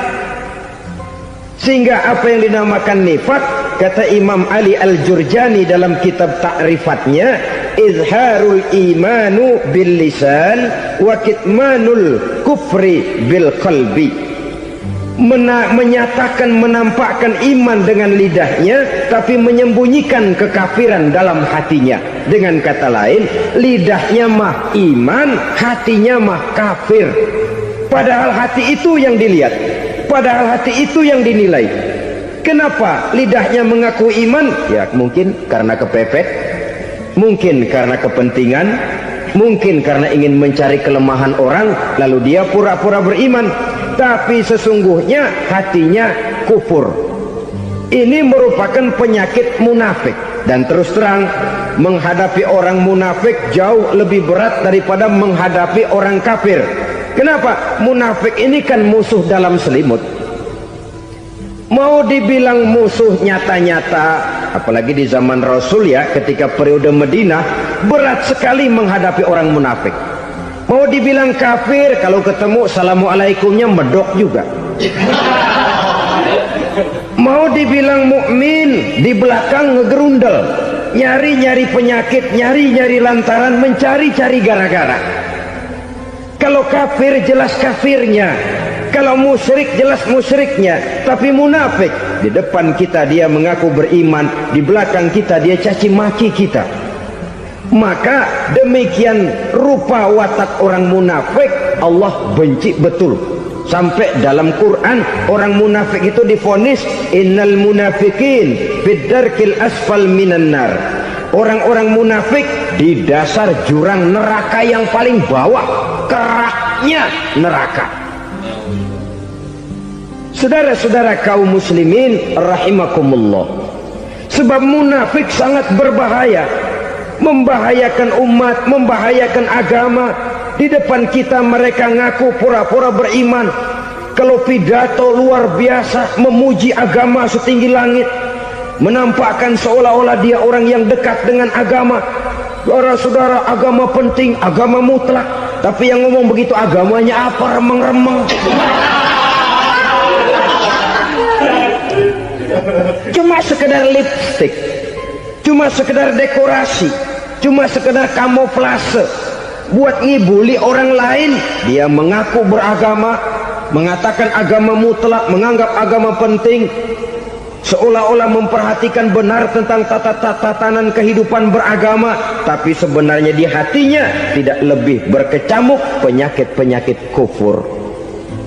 Sehingga apa yang dinamakan nifak, kata Imam Ali Al-Jurjani dalam kitab ta'rifatnya, izharul imanu bil lisan wa kitmanul kufri bil qalbi. Menyatakan, menampakkan iman dengan lidahnya, tapi menyembunyikan kekafiran dalam hatinya. Dengan kata lain, lidahnya mah iman, hatinya mah kafir. Padahal hati itu yang dilihat, padahal hati itu yang dinilai. Kenapa lidahnya mengaku iman? Ya mungkin karena kepepet, mungkin karena kepentingan, mungkin karena ingin mencari kelemahan orang, lalu dia pura-pura beriman, tapi sesungguhnya hatinya kufur. Ini merupakan penyakit munafik. Dan terus terang, menghadapi orang munafik jauh lebih berat daripada menghadapi orang kafir. Kenapa? Munafik ini kan musuh dalam selimut. Mau dibilang musuh nyata-nyata, apalagi di zaman Rasul ya, ketika periode Madinah, berat sekali menghadapi orang munafik. Mau dibilang kafir, kalau ketemu assalamualaikumnya medok juga. Mau dibilang mukmin, di belakang ngegerundel, nyari-nyari penyakit, nyari-nyari lantaran, mencari-cari gara-gara. Kalau kafir jelas kafirnya, kalau musyrik jelas musyriknya. Tapi munafik, di depan kita dia mengaku beriman, di belakang kita dia caci maki kita. Maka demikian rupa watak orang munafik, Allah benci betul. Sampai dalam Quran orang munafik itu divonis innal munafikin fid darkil asfal minan nar. Orang-orang munafik di dasar jurang neraka yang paling bawah, keraknya neraka. Saudara-saudara kaum muslimin rahimakumullah, sebab munafik sangat berbahaya, membahayakan umat, membahayakan agama. Di depan kita mereka ngaku pura-pura beriman, kalau pidato luar biasa memuji agama setinggi langit, menampakkan seolah-olah dia orang yang dekat dengan agama. Saudara-saudara, agama penting, agama mutlak, tapi yang ngomong begitu agamanya apa, remeng-remeng. Cuma sekedar lipstick, cuma sekedar dekorasi, cuma sekedar kamuflase buat ngibuli orang lain. Dia mengaku beragama, mengatakan agama mutlak, menganggap agama penting, seolah-olah memperhatikan benar tentang tatanan kehidupan beragama, tapi sebenarnya di hatinya tidak lebih berkecamuk penyakit-penyakit kufur.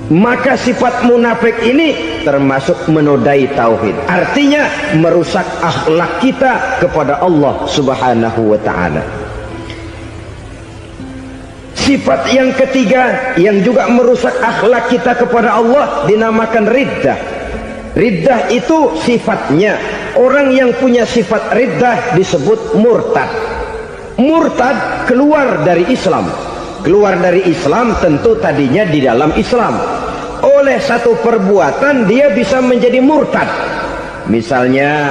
Maka sifat munafik ini termasuk menodai tauhid, artinya merusak akhlak kita kepada Allah Subhanahu wa ta'ala. Sifat yang ketiga yang juga merusak akhlak kita kepada Allah dinamakan riddah. Riddah itu sifatnya, orang yang punya sifat riddah disebut murtad. Murtad keluar dari Islam. Keluar dari Islam tentu tadinya di dalam Islam. Oleh satu perbuatan dia bisa menjadi murtad. Misalnya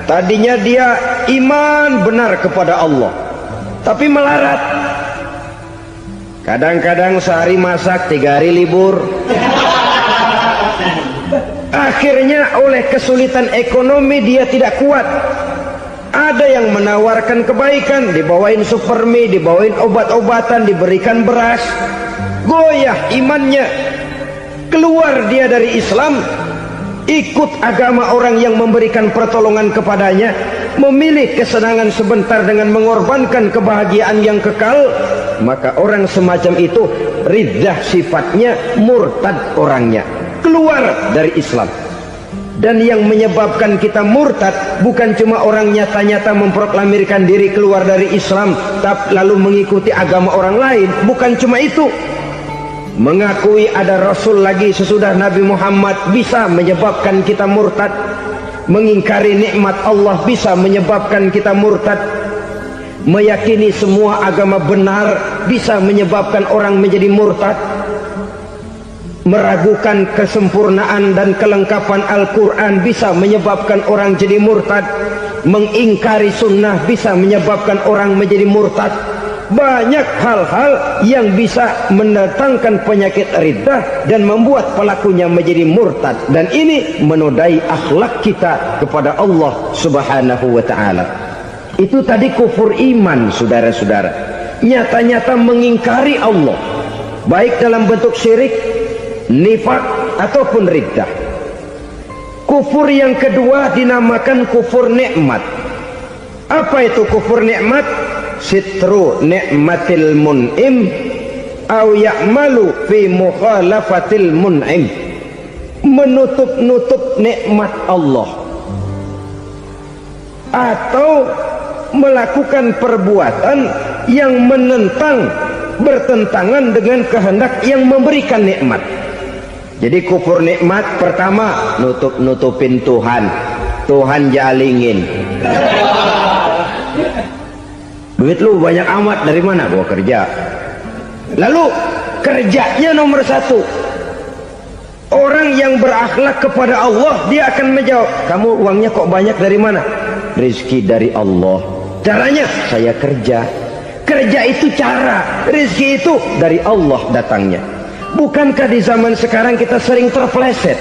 tadinya dia iman benar kepada Allah, tapi melarat. Kadang-kadang sehari masak, 3 hari libur. Akhirnya oleh kesulitan ekonomi dia tidak kuat. Ada yang menawarkan kebaikan, dibawain supermi, dibawain obat-obatan, diberikan beras. Goyah imannya, keluar dia dari Islam, ikut agama orang yang memberikan pertolongan kepadanya, memilih kesenangan sebentar dengan mengorbankan kebahagiaan yang kekal. Maka orang semacam itu riddah sifatnya, murtad orangnya, keluar dari Islam. Dan yang menyebabkan kita murtad bukan cuma orang nyata-nyata memproklamirkan diri keluar dari Islam tapi lalu mengikuti agama orang lain, bukan cuma itu. Mengakui ada Rasul lagi sesudah Nabi Muhammad bisa menyebabkan kita murtad. Mengingkari nikmat Allah bisa menyebabkan kita murtad. Meyakini semua agama benar bisa menyebabkan orang menjadi murtad. Meragukan kesempurnaan dan kelengkapan Al-Quran bisa menyebabkan orang jadi murtad. Mengingkari sunnah bisa menyebabkan orang menjadi murtad. Banyak hal-hal yang bisa mendatangkan penyakit riddah dan membuat pelakunya menjadi murtad. Dan ini menodai akhlak kita kepada Allah Subhanahu wa ta'ala. Itu tadi kufur iman, saudara-saudara. Nyata-nyata mengingkari Allah, baik dalam bentuk syirik, nifak ataupun riddah. Kufur yang kedua dinamakan kufur nikmat. Apa itu kufur nikmat? Sitru nikmatil mun'im au ya'malu fi mukhalafatil mun'im. Menutup-nutup nikmat Allah atau melakukan perbuatan yang menentang, bertentangan dengan kehendak yang memberikan nikmat. Jadi kufur nikmat pertama, nutup-nutupin Tuhan. Tuhan jalingin. Duit lu banyak amat, dari mana? Gua kerja. Lalu kerjanya nomor 1. Orang yang berakhlak kepada Allah, dia akan menjawab, kamu uangnya kok banyak, dari mana? Rizki dari Allah. Caranya, saya kerja. Kerja itu cara, rizki itu dari Allah datangnya. Bukankah di zaman sekarang kita sering terpeleset?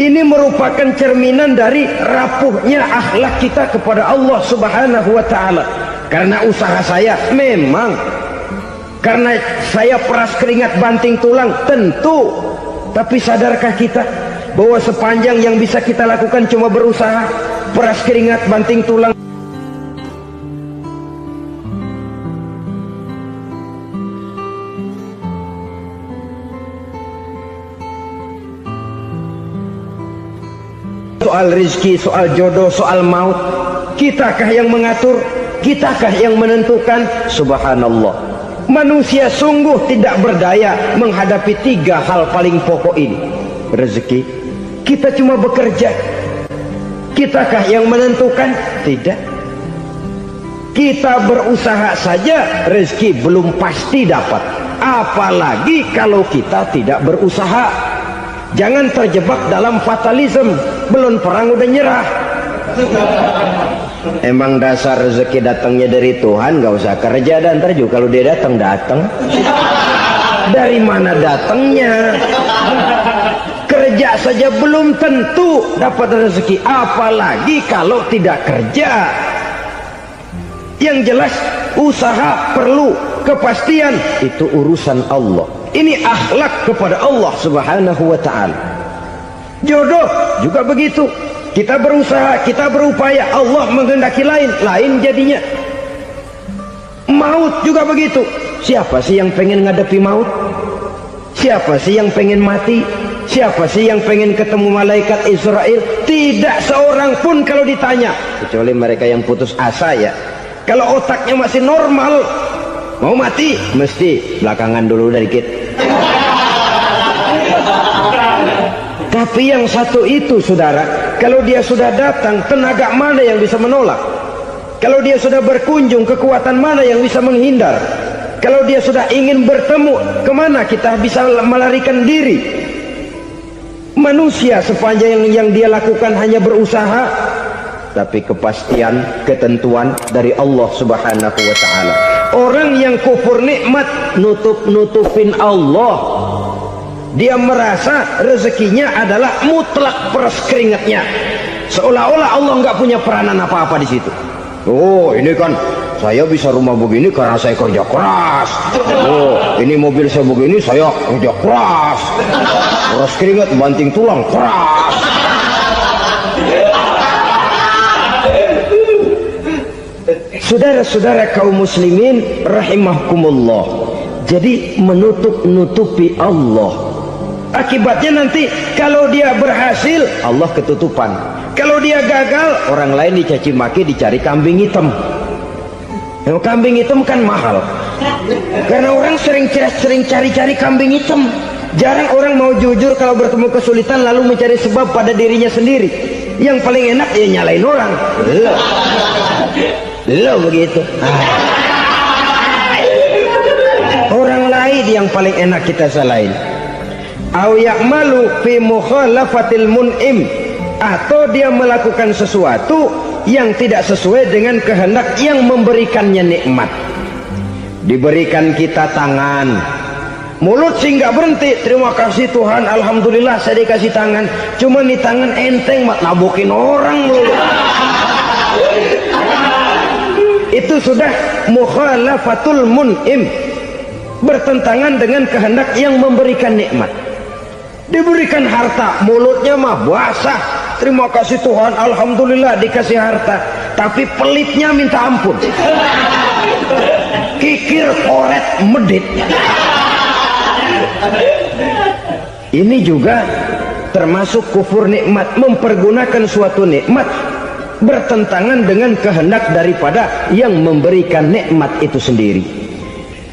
Ini merupakan cerminan dari rapuhnya akhlak kita kepada Allah Subhanahu wa ta'ala. Karena usaha saya memang, karena saya peras keringat banting tulang, tentu. Tapi sadarkah kita bahwa sepanjang yang bisa kita lakukan cuma berusaha, peras keringat banting tulang? Soal rizki, soal jodoh, soal maut, kitakah yang mengatur? Kitakah yang menentukan? Subhanallah. Manusia sungguh tidak berdaya menghadapi 3 hal paling pokok ini. Rezeki, kita cuma bekerja. Kitakah yang menentukan? Tidak. Kita berusaha saja rezeki belum pasti dapat, apalagi kalau kita tidak berusaha. Jangan terjebak dalam fatalisme, belum perang udah nyerah. Emang dasar rezeki datangnya dari Tuhan, gak usah kerja, dan ntar juga kalau dia datang. Dari mana datangnya? Kerja saja belum tentu dapat rezeki, apalagi kalau tidak kerja. Yang jelas usaha perlu kepastian, itu urusan Allah. Ini akhlak kepada Allah Subhanahu wa ta'ala. Jodoh juga begitu. Kita berusaha, kita berupaya, Allah menghendaki lain jadinya. Maut juga begitu. Siapa sih yang pengen ngadepi maut? Siapa sih yang pengen mati? Siapa sih yang pengen ketemu malaikat Israel? Tidak seorang pun kalau ditanya, kecuali mereka yang putus asa ya. Kalau otaknya masih normal, mau mati mesti belakangan dulu dikit. Tapi yang satu itu saudara, kalau dia sudah datang, tenaga mana yang bisa menolak? Kalau dia sudah berkunjung, kekuatan mana yang bisa menghindar? Kalau dia sudah ingin bertemu, kemana kita bisa melarikan diri? Manusia sepanjang yang dia lakukan hanya berusaha, tapi kepastian, ketentuan dari Allah Subhanahu wa ta'ala. Orang yang kufur nikmat, nutupin Allah. Dia merasa rezekinya adalah mutlak peras keringatnya, seolah-olah Allah nggak punya peranan apa-apa di situ. Oh, ini kan saya bisa rumah begini karena saya kerja keras. Oh, ini mobil saya begini saya kerja keras. Peras keringat banting tulang keras. Saudara-saudara kaum muslimin rahimahkumullah, jadi menutup-nutupi Allah. Akibatnya nanti kalau dia berhasil, Allah ketutupan. Kalau dia gagal, orang lain dicaci maki, dicari kambing hitam. Yang kambing hitam kan mahal, karena orang sering cari-cari kambing hitam. Jarang orang mau jujur kalau bertemu kesulitan lalu mencari sebab pada dirinya sendiri. Yang paling enak ya nyalain orang. Lo begitu. Orang lain yang paling enak kita salahin. Au ya'malu fi mukhalafatil mun'im, atau dia melakukan sesuatu yang tidak sesuai dengan kehendak yang memberikannya nikmat. Diberikan kita tangan, mulut sih nggak berhenti, terima kasih Tuhan, alhamdulillah saya dikasih tangan. Cuma nih tangan enteng mat nabokin orang mulu. Itu sudah mukhalafatul mun'im, bertentangan dengan kehendak yang memberikan nikmat. Diberikan harta, mulutnya mah basah, terima kasih Tuhan, alhamdulillah dikasih harta, tapi pelitnya minta ampun, kikir koret medit. Ini juga termasuk kufur nikmat, mempergunakan suatu nikmat bertentangan dengan kehendak daripada yang memberikan nikmat itu sendiri.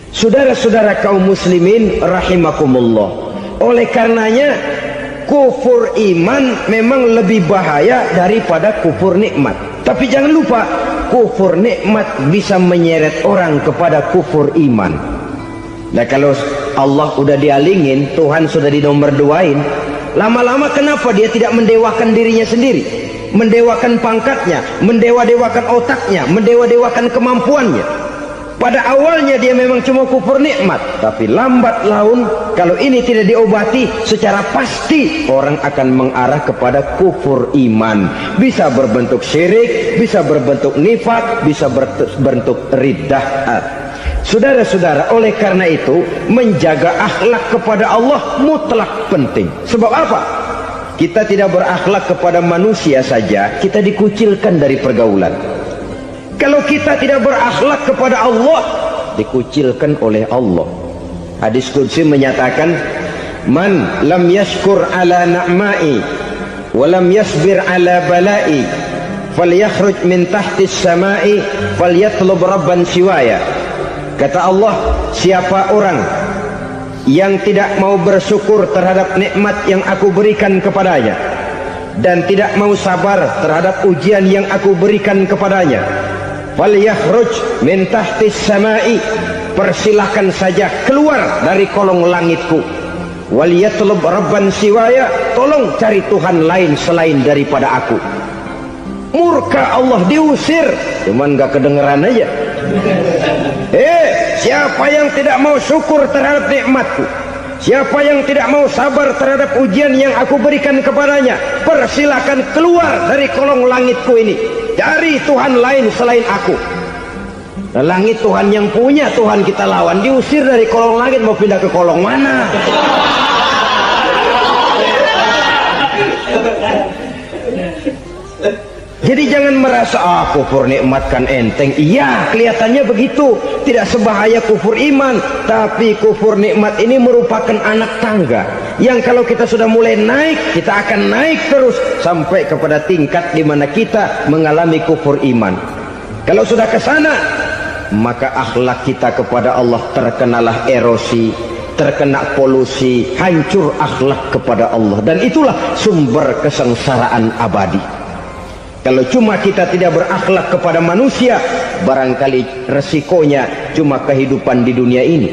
Saudara-saudara kaum muslimin rahimakumullah, oleh karenanya kufur iman memang lebih bahaya daripada kufur nikmat. Tapi jangan lupa, kufur nikmat bisa menyeret orang kepada kufur iman. Nah kalau Allah udah dialingin, Tuhan sudah dinomor duain, lama-lama kenapa dia tidak mendewakan dirinya sendiri, mendewakan pangkatnya, mendewa-dewakan otaknya, mendewa-dewakan kemampuannya? Pada awalnya dia memang cuma kufur nikmat, tapi lambat laun kalau ini tidak diobati secara pasti orang akan mengarah kepada kufur iman. Bisa berbentuk syirik, bisa berbentuk nifak, bisa berbentuk riddah. Saudara-saudara, oleh karena itu menjaga akhlak kepada Allah mutlak penting. Sebab apa? Kita tidak berakhlak kepada manusia saja, kita dikucilkan dari pergaulan. Kalau kita tidak berakhlak kepada Allah, dikucilkan oleh Allah. Hadis qudsi menyatakan, man lam yashkur ala na'mai wa lam yasbir ala balai falyakhruj min tahtis samai falyatlub rabban siwaya. Kata Allah, siapa orang yang tidak mau bersyukur terhadap nikmat yang aku berikan kepadanya dan tidak mau sabar terhadap ujian yang aku berikan kepadanya, falyakhruj min tahtis samai, persilahkan saja keluar dari kolong langitku, waliyatlub rabban siwaya, tolong cari Tuhan lain selain daripada aku. Murka Allah, diusir, cuman gak kedengeran aja. Siapa yang tidak mau syukur terhadap nikmatku, siapa yang tidak mau sabar terhadap ujian yang aku berikan kepadanya, persilakan keluar dari kolong langitku ini, cari Tuhan lain selain aku. Nah, langit Tuhan yang punya, Tuhan kita lawan, diusir dari kolong langit, mau pindah ke kolong mana? Jadi jangan merasa kufur nikmat kan enteng. Iya, kelihatannya begitu, tidak sebahaya kufur iman. Tapi kufur nikmat ini merupakan anak tangga yang kalau kita sudah mulai naik, kita akan naik terus sampai kepada tingkat di mana kita mengalami kufur iman. Kalau sudah ke sana, maka akhlak kita kepada Allah terkenalah erosi, terkena polusi, hancur akhlak kepada Allah, dan itulah sumber kesengsaraan abadi. Kalau cuma kita tidak berakhlak kepada manusia, barangkali resikonya cuma kehidupan di dunia ini.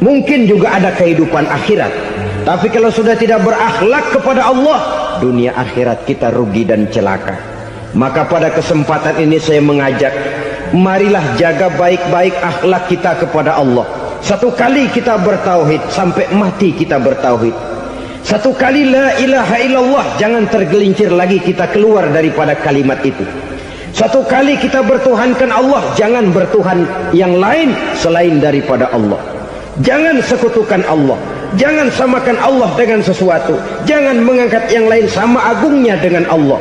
Mungkin juga ada kehidupan akhirat. Tapi kalau sudah tidak berakhlak kepada Allah, dunia akhirat kita rugi dan celaka. Maka pada kesempatan ini saya mengajak, marilah jaga baik-baik akhlak kita kepada Allah. Satu kali kita bertauhid, sampai mati kita bertauhid. Satu kali la ilaha illallah, jangan tergelincir lagi kita keluar daripada kalimat itu. Satu kali kita bertuhankan Allah, jangan bertuhan yang lain selain daripada Allah. Jangan sekutukan Allah, jangan samakan Allah dengan sesuatu, jangan mengangkat yang lain sama agungnya dengan Allah.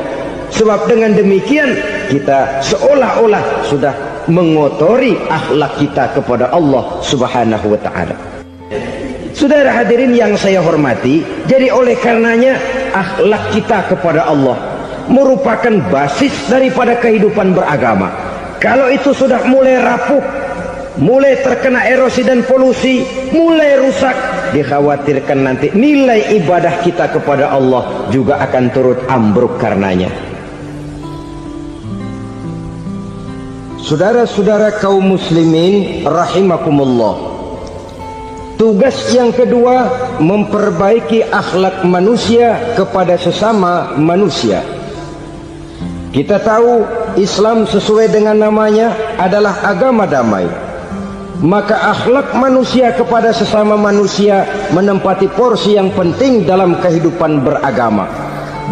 Sebab dengan demikian kita seolah-olah sudah mengotori akhlak kita kepada Allah Subhanahu wa ta'ala. Saudara hadirin yang saya hormati, jadi oleh karenanya akhlak kita kepada Allah merupakan basis daripada kehidupan beragama. Kalau itu sudah mulai rapuh, mulai terkena erosi dan polusi, mulai rusak, dikhawatirkan nanti nilai ibadah kita kepada Allah juga akan turut ambruk karenanya. Saudara-saudara kaum muslimin rahimakumullah, tugas yang kedua, memperbaiki akhlak manusia kepada sesama manusia. Kita tahu Islam sesuai dengan namanya adalah agama damai. Maka akhlak manusia kepada sesama manusia menempati porsi yang penting dalam kehidupan beragama.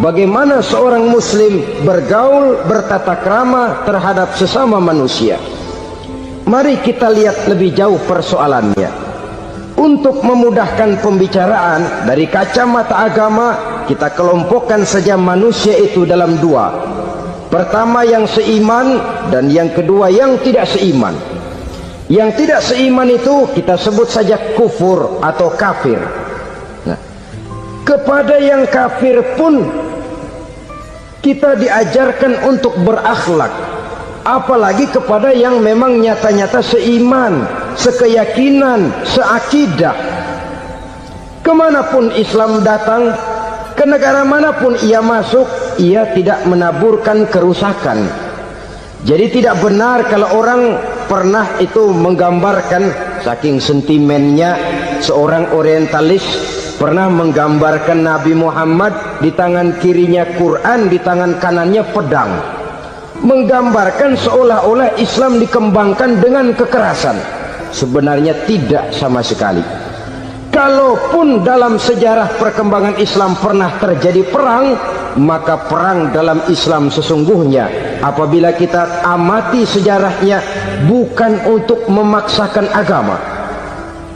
Bagaimana seorang muslim bergaul, bertata krama terhadap sesama manusia. Mari kita lihat lebih jauh persoalannya. Untuk memudahkan pembicaraan dari kacamata agama, kita kelompokkan saja manusia itu dalam dua. Pertama yang seiman, dan yang kedua yang tidak seiman. Yang tidak seiman itu kita sebut saja kufur atau kafir. Nah, kepada yang kafir pun kita diajarkan untuk berakhlak, apalagi kepada yang memang nyata-nyata seiman, sekeyakinan, seakidah. Kemanapun Islam datang, ke negara manapun ia masuk, ia tidak menaburkan kerusakan. Jadi tidak benar kalau orang pernah itu menggambarkan, saking sentimennya seorang orientalis pernah menggambarkan Nabi Muhammad di tangan kirinya Quran, di tangan kanannya pedang, menggambarkan seolah-olah Islam dikembangkan dengan kekerasan. Sebenarnya tidak sama sekali. Kalaupun dalam sejarah perkembangan Islam pernah terjadi perang, maka perang dalam Islam sesungguhnya apabila kita amati sejarahnya bukan untuk memaksakan agama,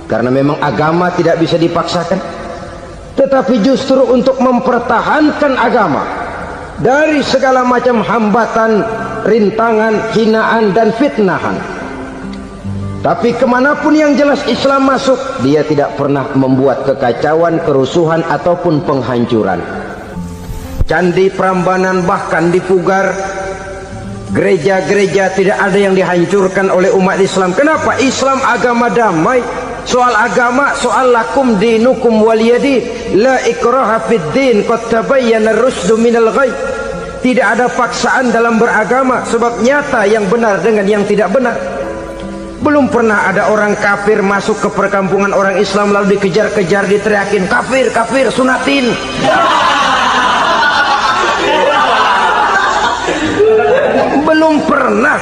karena memang agama tidak bisa dipaksakan, tetapi justru untuk mempertahankan agama dari segala macam hambatan, rintangan, hinaan dan fitnahan. Tapi kemanapun yang jelas Islam masuk, dia tidak pernah membuat kekacauan, kerusuhan ataupun penghancuran. Candi Prambanan bahkan dipugar, Gereja-gereja tidak ada yang dihancurkan oleh umat Islam. Kenapa? Islam agama damai. Soal agama, soal lakum dinukum waliyadin, la ikraha fid din, qad tabayyana ar-rusdu minal ghayy. Tidak ada paksaan dalam beragama, sebab nyata yang benar dengan yang tidak benar. Belum pernah ada orang kafir masuk ke perkampungan orang Islam lalu dikejar-kejar, diteriakin kafir, kafir, sunatin. Belum pernah.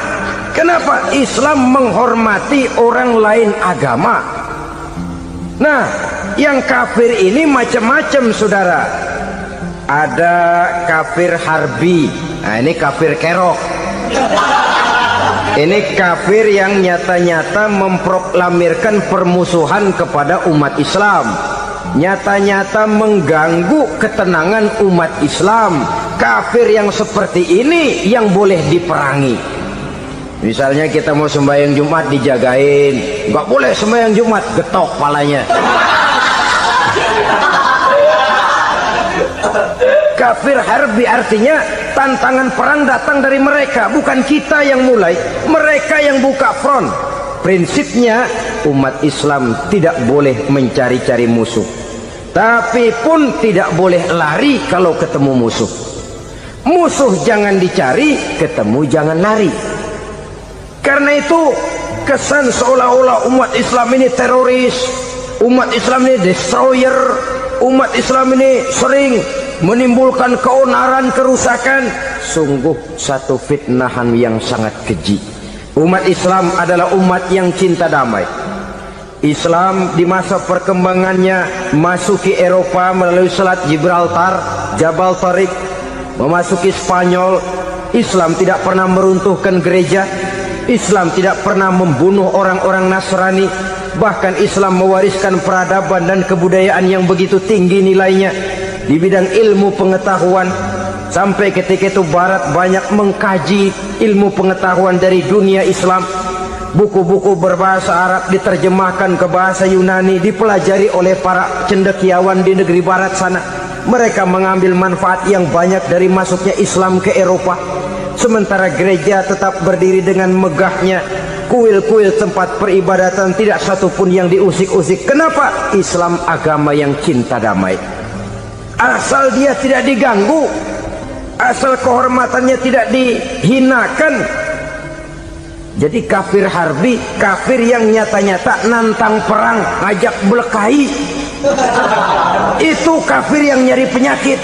Kenapa? Islam menghormati orang lain agama. Nah, yang kafir ini macam-macam, saudara. Ada kafir harbi. Nah, ini kafir kerok. Ini kafir yang nyata-nyata memproklamirkan permusuhan kepada umat Islam, nyata-nyata mengganggu ketenangan umat Islam. Kafir yang seperti ini yang boleh diperangi. Misalnya kita mau sembahyang Jumat dijagain, nggak boleh sembahyang Jumat, getok palanya. Kafir harbi artinya tantangan perang datang dari mereka, bukan kita yang mulai, mereka yang buka front. Prinsipnya umat Islam tidak boleh mencari-cari musuh, tapi pun tidak boleh lari kalau ketemu musuh. Musuh jangan dicari, ketemu jangan lari. Karena itu kesan seolah-olah umat Islam ini teroris, umat Islam ini destroyer, umat Islam ini sering menimbulkan keonaran, kerusakan. Sungguh satu fitnahan yang sangat keji. Umat Islam adalah umat yang cinta damai. Islam di masa perkembangannya masuki Eropa melalui Selat Gibraltar, Jabal Tariq, memasuki Spanyol. Islam tidak pernah meruntuhkan gereja. Islam tidak pernah membunuh orang-orang Nasrani. Bahkan Islam mewariskan peradaban dan kebudayaan yang begitu tinggi nilainya di bidang ilmu pengetahuan. Sampai ketika itu Barat banyak mengkaji ilmu pengetahuan dari dunia Islam. Buku-buku berbahasa Arab diterjemahkan ke bahasa Yunani, dipelajari oleh para cendekiawan di negeri Barat sana. Mereka mengambil manfaat yang banyak dari masuknya Islam ke Eropa. Sementara gereja tetap berdiri dengan megahnya. Kuil-kuil tempat peribadatan tidak satupun yang diusik-usik. Kenapa? Islam agama yang cinta damai. Asal dia tidak diganggu, asal kehormatannya tidak dihinakan. Jadi kafir harbi, kafir yang nyata-nyata nantang perang, ngajak berkelahi. Itu kafir yang nyari penyakit.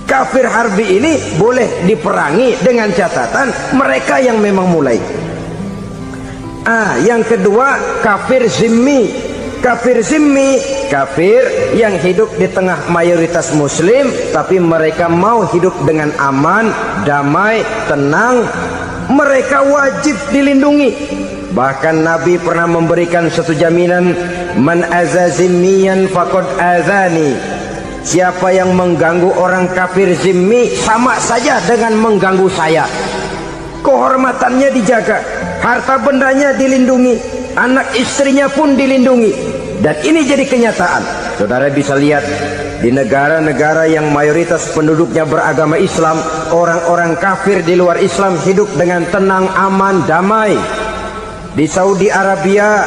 Kafir harbi ini boleh diperangi dengan catatan mereka yang memang mulai. Yang kedua kafir zimmi. Kafir zimmi, kafir yang hidup di tengah mayoritas muslim, tapi mereka mau hidup dengan aman, damai, tenang. Mereka wajib dilindungi. Bahkan Nabi pernah memberikan satu jaminan, man aza zimmiyan faqad azani. Siapa yang mengganggu orang kafir zimmi sama saja dengan mengganggu saya. Kehormatannya dijaga, harta bendanya dilindungi, anak istrinya pun dilindungi. Dan ini jadi kenyataan. Saudara bisa lihat di negara-negara yang mayoritas penduduknya beragama Islam, orang-orang kafir di luar Islam hidup dengan tenang, aman, damai. Di Saudi Arabia,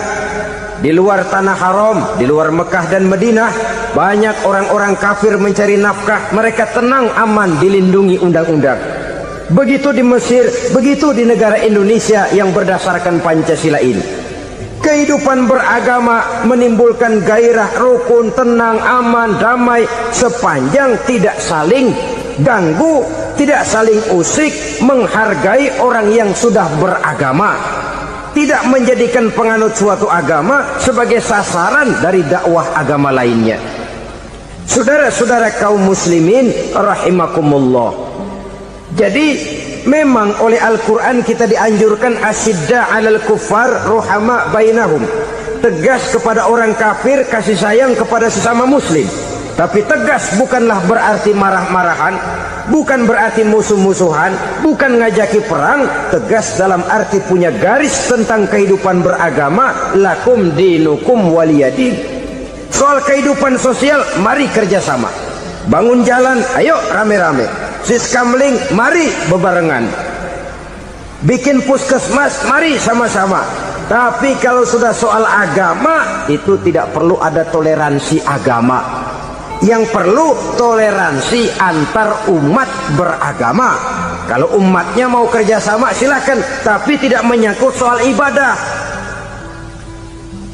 di luar tanah haram, di luar Mekah dan Madinah, banyak orang-orang kafir mencari nafkah. Mereka tenang, aman, dilindungi undang-undang. Begitu di Mesir, begitu di negara Indonesia yang berdasarkan Pancasila ini. Kehidupan beragama menimbulkan gairah, rukun, tenang, aman, damai, sepanjang tidak saling ganggu, tidak saling usik, menghargai orang yang sudah beragama, tidak menjadikan penganut suatu agama sebagai sasaran dari dakwah agama lainnya. Saudara-saudara kaum muslimin rahimakumullah. Jadi memang oleh Al-Quran kita dianjurkan asyidda 'alal kuffar ruhama bainahum. Tegas kepada orang kafir, kasih sayang kepada sesama muslim. Tapi tegas bukanlah berarti marah-marahan, bukan berarti musuh-musuhan, bukan ngajaki perang. Tegas dalam arti punya garis tentang kehidupan beragama, lakum dinukum waliyadin. Soal kehidupan sosial, mari kerjasama. Bangun jalan, ayo rame-rame. Siskamling, mari bebarengan. bikin puskesmas, mari sama-sama. Tapi kalau sudah soal agama, itu tidak perlu ada toleransi agama. Yang perlu toleransi antar umat beragama. Kalau umatnya mau kerjasama silakan, tapi tidak menyangkut soal ibadah.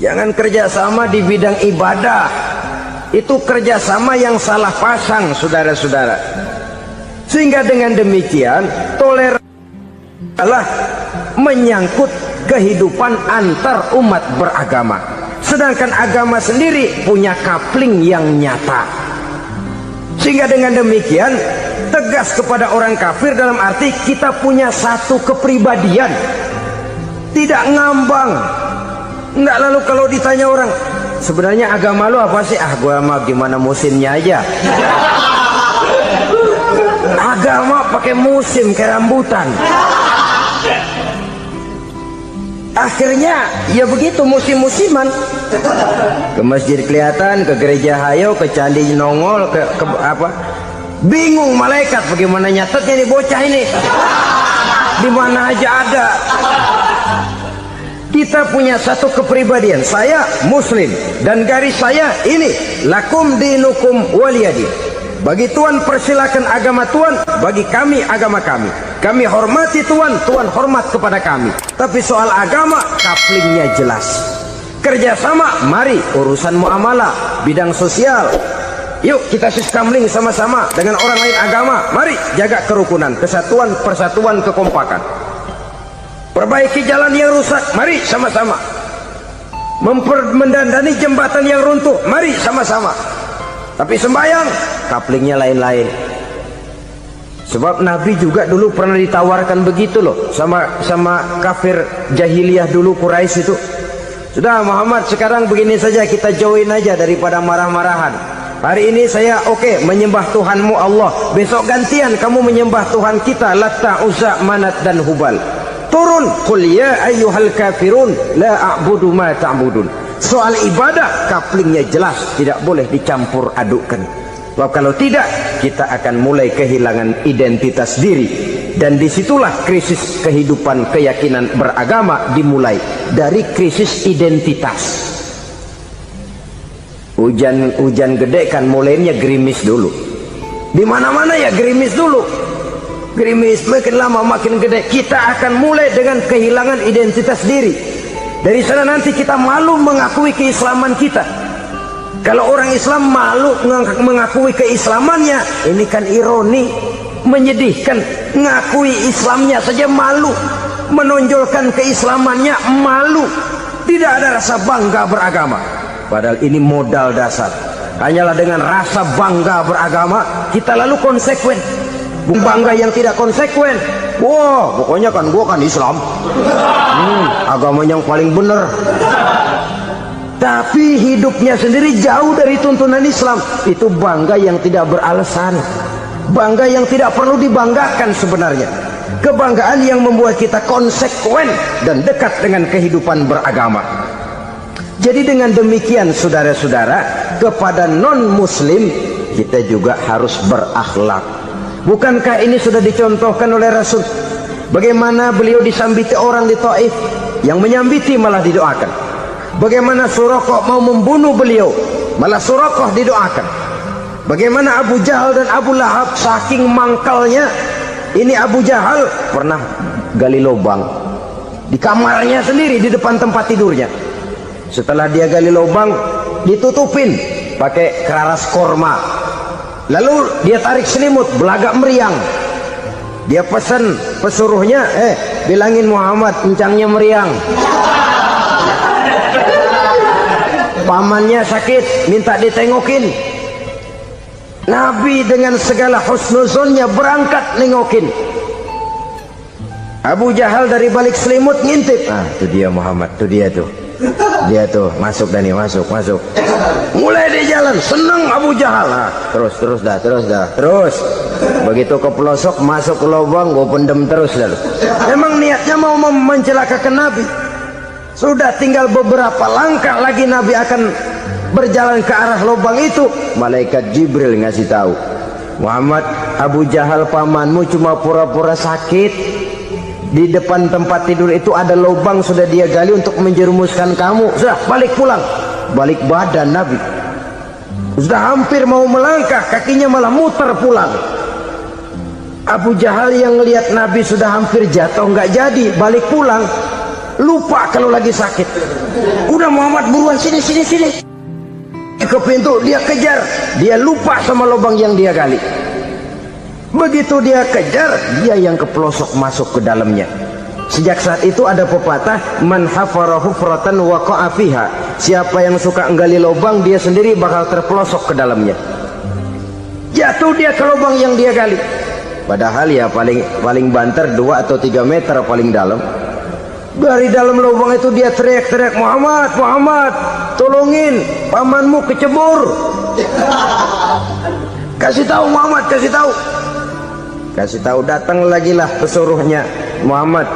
Jangan kerjasama di bidang ibadah. Itu kerjasama yang salah pasang, saudara-saudara. Sehingga dengan demikian toleransi adalah menyangkut kehidupan antar umat beragama. Sedangkan agama sendiri punya kapling yang nyata. Sehingga dengan demikian tegas kepada orang kafir dalam arti kita punya satu kepribadian, tidak ngambang. Enggak, lalu kalau ditanya orang, sebenarnya agama lu apa sih? Ah, gua mah gimana musimnya aja. Agama pakai musim kayak rambutan. Akhirnya ya begitu, musim-musiman. Ke masjid kelihatan, ke gereja hayo, ke candi nongol, ke apa? Bingung malaikat bagaimana nyatetnya nih bocah ini. Di mana aja ada. Kita punya satu kepribadian. Saya muslim dan garis saya ini, lakum dinukum waliyadin. Bagi Tuhan persilakan agama Tuhan, bagi kami agama kami. Kami hormati Tuhan, Tuhan hormat kepada kami. Tapi soal agama, kaplingnya jelas. Kerjasama, mari urusan muamalah, bidang sosial. Yuk kita siskamling sama-sama dengan orang lain agama. Mari jaga kerukunan, kesatuan, persatuan, kekompakan. Perbaiki jalan yang rusak, mari sama-sama. Mendandani jembatan yang runtuh, mari sama-sama. Tapi sembahyang, kaplingnya lain-lain. Sebab Nabi juga dulu pernah ditawarkan begitu loh sama kafir jahiliyah dulu, Quraisy itu. Sudah Muhammad, sekarang begini saja, kita join aja daripada marah-marahan. Hari ini saya oke, menyembah Tuhanmu Allah. Besok gantian kamu menyembah Tuhan kita, Latta, Uzza, Manat dan Hubal. Turun, qul ya ayyuhal kafirun la a'budu ma ta'budun. Soal ibadah kaplingnya jelas, tidak boleh dicampur adukkan. Sebab kalau tidak, kita akan mulai kehilangan identitas diri. Dan disitulah krisis kehidupan keyakinan beragama dimulai, dari krisis identitas. Hujan gede kan mulainya gerimis dulu. Di mana-mana ya gerimis dulu. Gerimis makin lama makin gede. Kita akan mulai dengan kehilangan identitas diri. Dari sana nanti kita malu mengakui keislaman kita. Kalau orang Islam malu mengakui keislamannya, ini kan ironi, menyedihkan. Ngakui Islamnya saja malu, menonjolkan keislamannya malu. Tidak ada rasa bangga beragama. Padahal ini modal dasar. Hanyalah dengan rasa bangga beragama kita lalu konsekuen. Bukan bangga yang tidak konsekuen. Wah, pokoknya kan gua kan Islam. Agama yang paling benar. Tapi hidupnya sendiri jauh dari tuntunan Islam. Itu bangga yang tidak beralasan. Bangga yang tidak perlu dibanggakan sebenarnya. Kebanggaan yang membuat kita konsekuen dan dekat dengan kehidupan beragama. Jadi dengan demikian saudara-saudara, kepada non-muslim kita juga harus berakhlak. Bukankah ini sudah dicontohkan oleh Rasul? Bagaimana beliau disambiti orang di Taif, yang menyambiti malah didoakan. Bagaimana Suraqah mau membunuh beliau, malah Suraqah didoakan. Bagaimana Abu Jahal dan Abu Lahab saking mangkalnya. Ini Abu Jahal pernah gali lubang di kamarnya sendiri, di depan tempat tidurnya. Setelah dia gali lubang, ditutupin pakai keraras korma. Lalu dia tarik selimut, belagak meriang. Dia pesan pesuruhnya, bilangin Muhammad encangnya meriang. Pamannya sakit, minta ditengokin. Nabi dengan segala husnuzonnya berangkat nengokin. Abu Jahal dari balik selimut ngintip. Ah, itu dia Muhammad, itu dia tuh. Dia tuh masuk Dani, masuk. Mulai di jalan, senang Abu Jahal. Nah, terus. Begitu ke pelosok, masuk ke lubang, gue pendem terus lalu. Emang niatnya mau mencelakakan Nabi. Sudah tinggal beberapa langkah lagi Nabi akan berjalan ke arah lubang itu. Malaikat Jibril ngasih tahu, Muhammad, Abu Jahal pamanmu cuma pura-pura sakit. Di depan tempat tidur itu ada lubang sudah dia gali untuk menjerumuskan kamu. Sudah balik pulang. Balik badan Nabi. Sudah hampir mau melangkah, kakinya malah muter pulang. Abu Jahal yang lihat Nabi sudah hampir jatuh, nggak jadi, balik pulang. Lupa kalau lagi sakit. Udah Muhammad buruan sini. Ke pintu dia kejar, dia lupa sama lubang yang dia gali. Begitu dia kejar, dia yang kepelosok masuk ke dalamnya. Sejak saat itu ada pepatah, man hafara hufratan waqa'a fiha. Siapa yang suka nggali lubang, dia sendiri bakal terpelosok ke dalamnya. Jatuh dia ke lubang yang dia gali. Padahal ya paling banter 2 atau 3 meter paling dalam. Dari dalam lubang itu dia teriak-teriak, Muhammad, tolongin, pamanmu kecebur. Kasih tahu Muhammad, kasih tahu. Datang lagi lah pesuruhnya, Muhammad,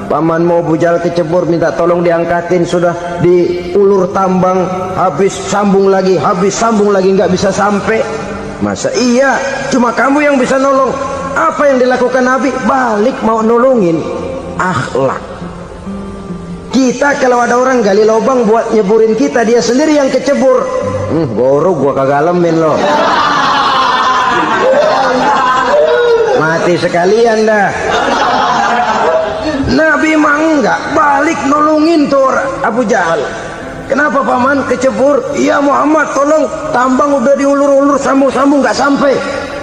pamanmu Abu Jahal kecebur, minta tolong diangkatin. Sudah diulur tambang, habis sambung lagi, nggak bisa sampai. Masa iya cuma kamu yang bisa nolong? Apa yang dilakukan Nabi? Balik mau nolongin. Akhlak. Kita kalau ada orang gali lubang buat nyeburin kita, dia sendiri yang kecebur. Gua kagak lemin loh. Mati sekalian dah. Nabi mah enggak, balik nolongin tuh Abu Jahal. Kenapa paman kecebur? Iya Muhammad, tolong, tambang udah diulur-ulur, sambung-sambung nggak sampai.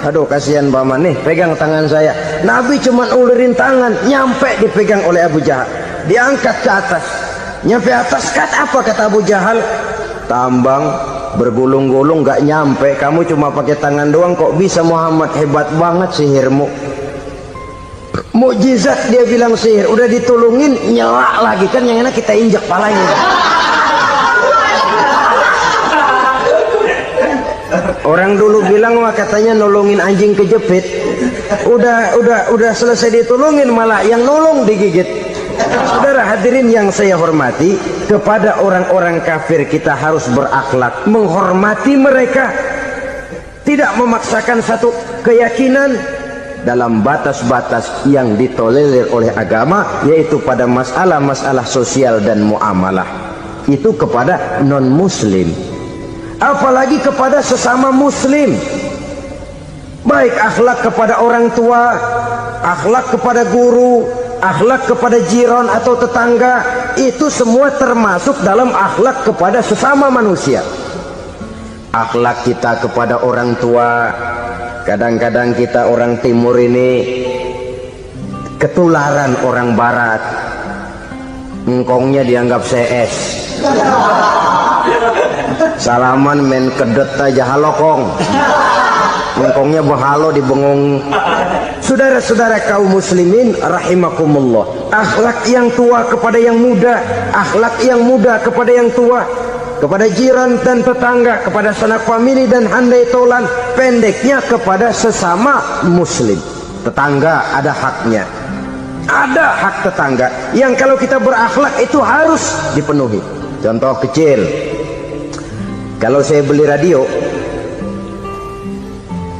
Aduh kasihan paman, nih pegang tangan saya. Nabi cuma ulurin tangan, nyampe dipegang oleh Abu Jahal, diangkat ke atas. Nyampe atas, apa kata Abu Jahal? Tambang bergulung-gulung nggak nyampe, kamu cuma pakai tangan doang kok bisa Muhammad, hebat banget sihirmu. Mukjizat dia bilang sihir, udah ditolongin nyelak lagi, kan yang enak kita injak palanya. Orang dulu bilang wah katanya nolongin anjing kejepit, udah selesai ditolongin malah yang nolong digigit. Saudara hadirin yang saya hormati, kepada orang-orang kafir kita harus berakhlak, menghormati mereka, tidak memaksakan satu keyakinan dalam batas-batas yang ditolerir oleh agama, yaitu pada masalah-masalah sosial dan muamalah. Itu kepada non-muslim, apalagi kepada sesama muslim. Baik akhlak kepada orang tua, akhlak kepada guru, akhlak kepada jiran atau tetangga, itu semua termasuk dalam akhlak kepada sesama manusia. Akhlak kita kepada orang tua, kadang-kadang kita orang timur ini ketularan orang barat. Engkongnya dianggap CS, salaman main kedet aja halokong, engkongnya behalo di bengong. Saudara-saudara kaum muslimin rahimakumullah, akhlak yang tua kepada yang muda, akhlak yang muda kepada yang tua, kepada jiran dan tetangga, kepada sanak famili dan handai tolan, pendeknya kepada sesama muslim. Tetangga ada haknya, ada hak tetangga yang kalau kita berakhlak itu harus dipenuhi. Contoh kecil, kalau saya beli radio,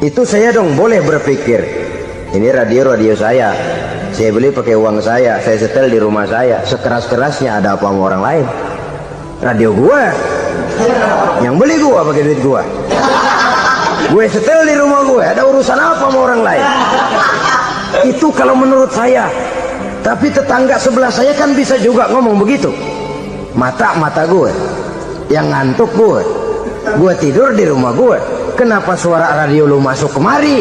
itu saya dong boleh berpikir, ini radio saya beli pakai uang saya setel di rumah saya, sekeras-kerasnya ada apa sama orang lain? Radio gua, yang beli gua pakai duit gua, gue setel di rumah gue, ada urusan apa sama orang lain? Itu kalau menurut saya. Tapi tetangga sebelah saya kan bisa juga ngomong begitu. Mata gue yang ngantuk, gue tidur di rumah gue, kenapa suara radio lu masuk kemari?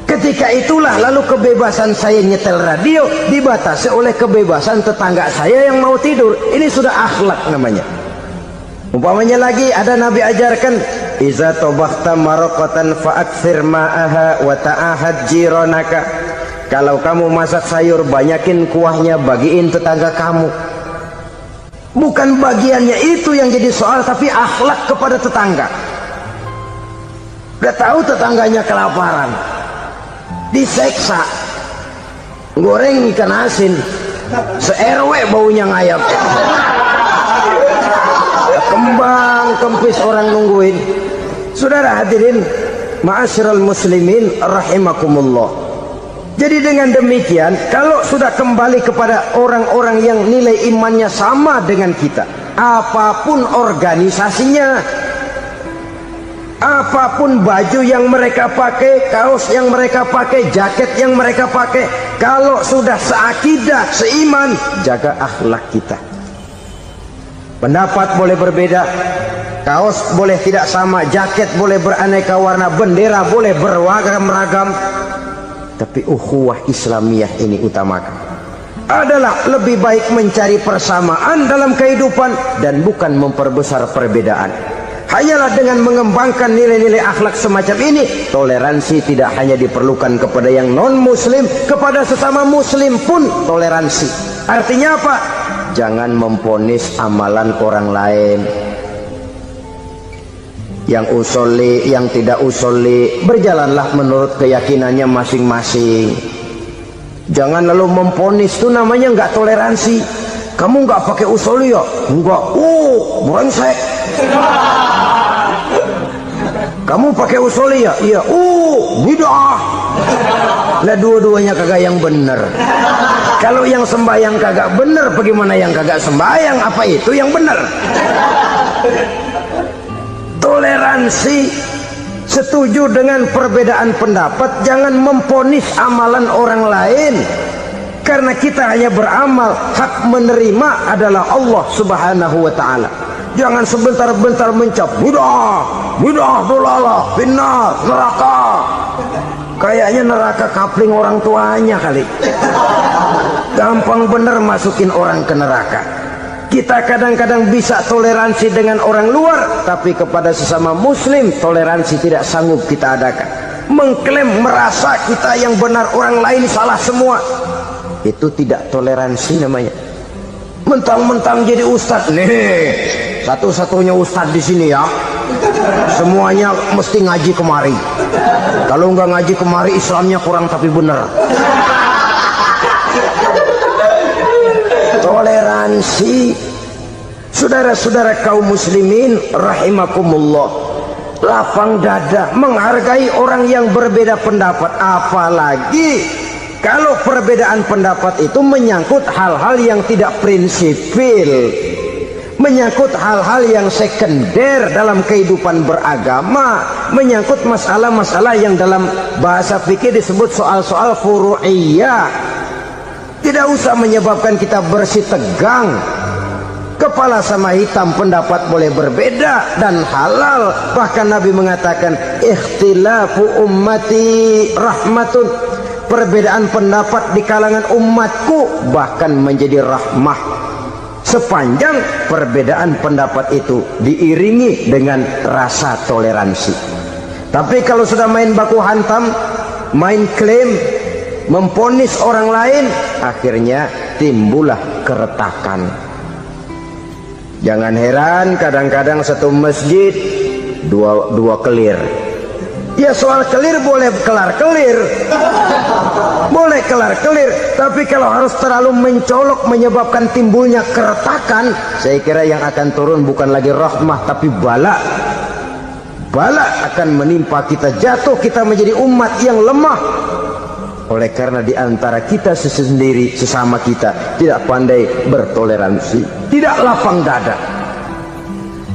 Ketika itulah lalu kebebasan saya nyetel radio dibatasi oleh kebebasan tetangga saya yang mau tidur. Ini sudah akhlak namanya. Umpamanya lagi ada Nabi ajarkan, iza tobakhta maraqatan fa'akthir ma'aha wa ta'ahad jiranaka. Kalau kamu masak sayur, banyakin kuahnya, bagiin tetangga kamu. Bukan bagiannya itu yang jadi soal, tapi akhlak kepada tetangga. Udah tahu tetangganya kelaparan, diseksa, goreng ikan asin, se-RW baunya ngayap, kembang kempis orang nungguin. Saudara hadirin ma'asyiral muslimin rahimakumullah, Jadi dengan demikian, kalau sudah kembali kepada orang-orang yang nilai imannya sama dengan kita, apapun organisasinya, apapun baju yang mereka pakai, kaos yang mereka pakai, jaket yang mereka pakai, kalau sudah seakidah, seiman, jaga akhlak kita. Pendapat boleh berbeda, kaos boleh tidak sama, jaket boleh beraneka warna, bendera boleh beragam-ragam, tapi ukhuwah Islamiyah ini utamakan. Adalah lebih baik mencari persamaan dalam kehidupan dan bukan memperbesar perbedaan. Hanyalah dengan mengembangkan nilai-nilai akhlak semacam ini, toleransi tidak hanya diperlukan kepada yang non-muslim, kepada sesama muslim pun toleransi. Artinya apa? Jangan memponis amalan orang lain. Yang usoli, yang tidak usoli, berjalanlah menurut keyakinannya masing-masing. Jangan lalu memponis, itu namanya nggak toleransi. Kamu nggak pakai usoli ya? Enggak. Brengsek. Kamu pakai usoli ya? Iya. Bid'ah. Lah dua-duanya kagak yang bener. Kalau yang sembahyang kagak bener, bagaimana yang kagak sembahyang? Apa itu yang bener? Toleransi, setuju dengan perbedaan pendapat, jangan memponis amalan orang lain. Karena kita hanya beramal, hak menerima adalah Allah Subhanahu wa ta'ala. Jangan sebentar-bentar mencap bid'ah dolalah, finnar, neraka. Kayaknya neraka kapling orang tuanya kali. Gampang bener masukin orang ke neraka. Kita kadang-kadang bisa toleransi dengan orang luar, tapi kepada sesama muslim toleransi tidak sanggup kita adakan. Mengklaim merasa kita yang benar, orang lain salah semua, itu tidak toleransi namanya. Mentang-mentang jadi ustadz nih, satu-satunya ustadz di sini ya, semuanya mesti ngaji kemari. Kalau nggak ngaji kemari, Islamnya kurang tapi bener. Toleransi. Saudara-saudara kaum muslimin rahimakumullah, lapang dada menghargai orang yang berbeda pendapat, apalagi kalau perbedaan pendapat itu menyangkut hal-hal yang tidak prinsipil, menyangkut hal-hal yang sekunder dalam kehidupan beragama, menyangkut masalah-masalah yang dalam bahasa fikih disebut soal-soal furu'iyah. Tidak usah menyebabkan kita bersih tegang. Kepala sama hitam, pendapat boleh berbeda dan halal. Bahkan Nabi mengatakan ikhtilafu ummati rahmatun, perbedaan pendapat di kalangan umatku bahkan menjadi rahmah, sepanjang perbedaan pendapat itu diiringi dengan rasa toleransi. Tapi kalau sudah main baku hantam, main klaim, memponis orang lain, akhirnya timbullah keretakan. Jangan heran kadang-kadang satu masjid dua kelir. Ya soal kelir boleh kelar-kelir, boleh kelar-kelir, tapi kalau harus terlalu mencolok menyebabkan timbulnya keretakan, saya kira yang akan turun bukan lagi rahmah tapi bala. Bala akan menimpa kita, jatuh kita menjadi umat yang lemah. Oleh karena di antara kita sendiri, sesama kita tidak pandai bertoleransi, tidak lapang dada.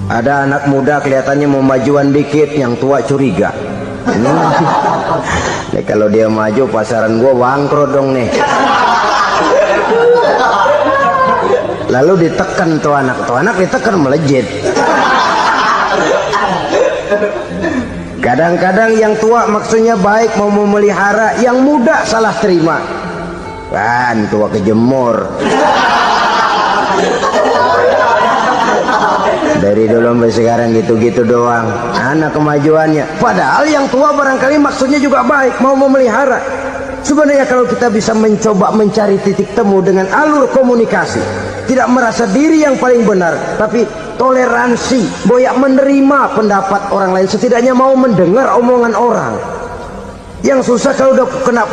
Ada anak muda kelihatannya mau majuan dikit, yang tua curiga. Nih kalau dia maju pasaran gua bangkrut dong nih. Lalu ditekan tuh anak ditekan melejit. Kadang-kadang yang tua maksudnya baik, mau memelihara, yang muda salah terima. Kan tua kejemur. Dari dulu sampai sekarang gitu-gitu doang, anak kemajuannya. Padahal yang tua barangkali maksudnya juga baik, mau memelihara. Sebenarnya kalau kita bisa mencoba mencari titik temu dengan alur komunikasi, tidak merasa diri yang paling benar, tapi toleransi, boyak menerima pendapat orang lain, setidaknya mau mendengar omongan orang. Yang susah kalau udah kena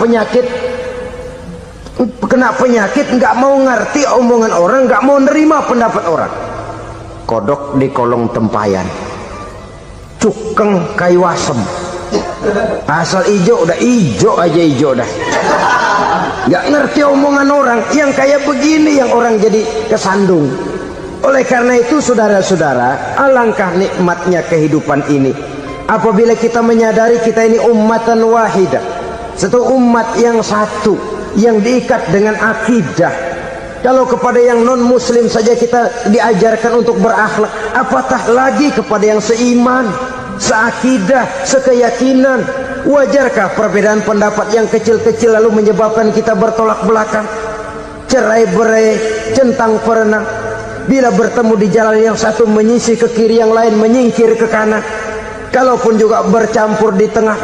penyakit nggak mau ngerti omongan orang, nggak mau nerima pendapat orang. Kodok di kolong tempayan, cukeng kayu asem, asal ijo udah ijo aja ijo dah. nggak ngerti omongan orang. Yang kayak begini yang orang jadi kesandung. Oleh karena itu saudara-saudara, alangkah nikmatnya kehidupan ini apabila kita menyadari kita ini ummatan wahidah, satu umat yang satu, yang diikat dengan akidah. Kalau kepada yang non muslim saja kita diajarkan untuk berakhlak, apatah lagi kepada yang seiman, seakidah, sekeyakinan. Wajarkah perbedaan pendapat yang kecil-kecil lalu menyebabkan kita bertolak belakang, cerai-berai, centang perenang? Bila bertemu di jalan yang satu menyisih ke kiri, yang lain menyingkir ke kanan. Kalaupun juga bercampur di tengah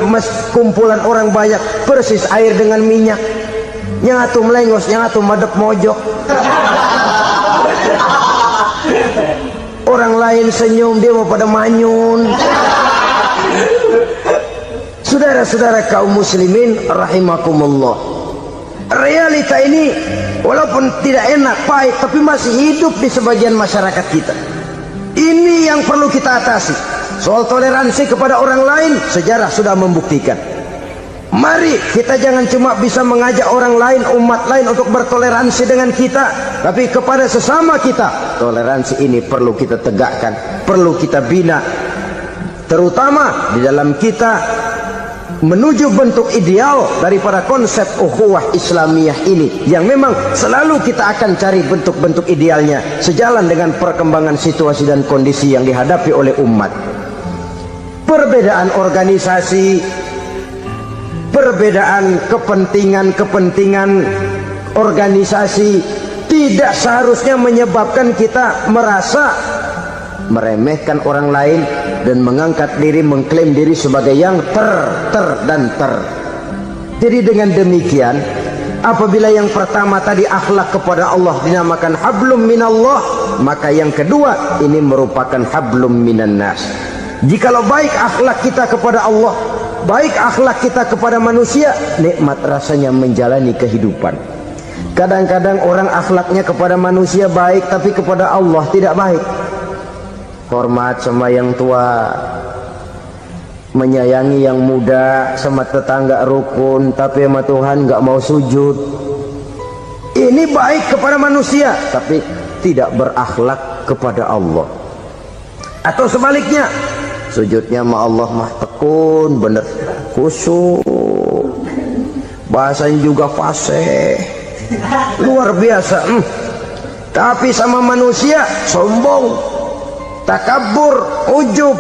kumpulan orang banyak, persis air dengan minyak. Yang atu melengos, yang atu madep mojok. Orang lain senyum, dia mau pada manyun. Saudara-saudara kaum muslimin rahimakumullah, realita ini walaupun tidak enak, pahit, tapi masih hidup di sebagian masyarakat kita. Ini yang perlu kita atasi. Soal toleransi kepada orang lain, sejarah sudah membuktikan. Mari kita jangan cuma bisa mengajak orang lain, umat lain untuk bertoleransi dengan kita, tapi kepada sesama kita, toleransi ini perlu kita tegakkan, perlu kita bina, terutama di dalam kita menuju bentuk ideal daripada konsep ukhuwah Islamiyah ini, yang memang selalu kita akan cari bentuk-bentuk idealnya sejalan dengan perkembangan situasi dan kondisi yang dihadapi oleh umat. Perbedaan organisasi, perbedaan kepentingan organisasi tidak seharusnya menyebabkan kita merasa meremehkan orang lain dan mengangkat diri, mengklaim diri sebagai yang ter. Jadi dengan demikian, apabila yang pertama tadi akhlak kepada Allah dinamakan hablum minallah, maka yang kedua ini merupakan hablum minan nas. Jikalau baik akhlak kita kepada Allah, baik akhlak kita kepada manusia, nikmat rasanya menjalani kehidupan. Kadang-kadang orang akhlaknya kepada manusia baik, tapi kepada Allah tidak baik. Hormat sama yang tua, menyayangi yang muda, sama tetangga rukun, tapi sama Tuhan nggak mau sujud. Ini baik kepada manusia, tapi tidak berakhlak kepada Allah. Atau sebaliknya, sujudnya sama Allah mah tekun, bener khusyuk, bahasanya juga fasih, luar biasa. Tapi sama manusia sombong, takabur, ujub,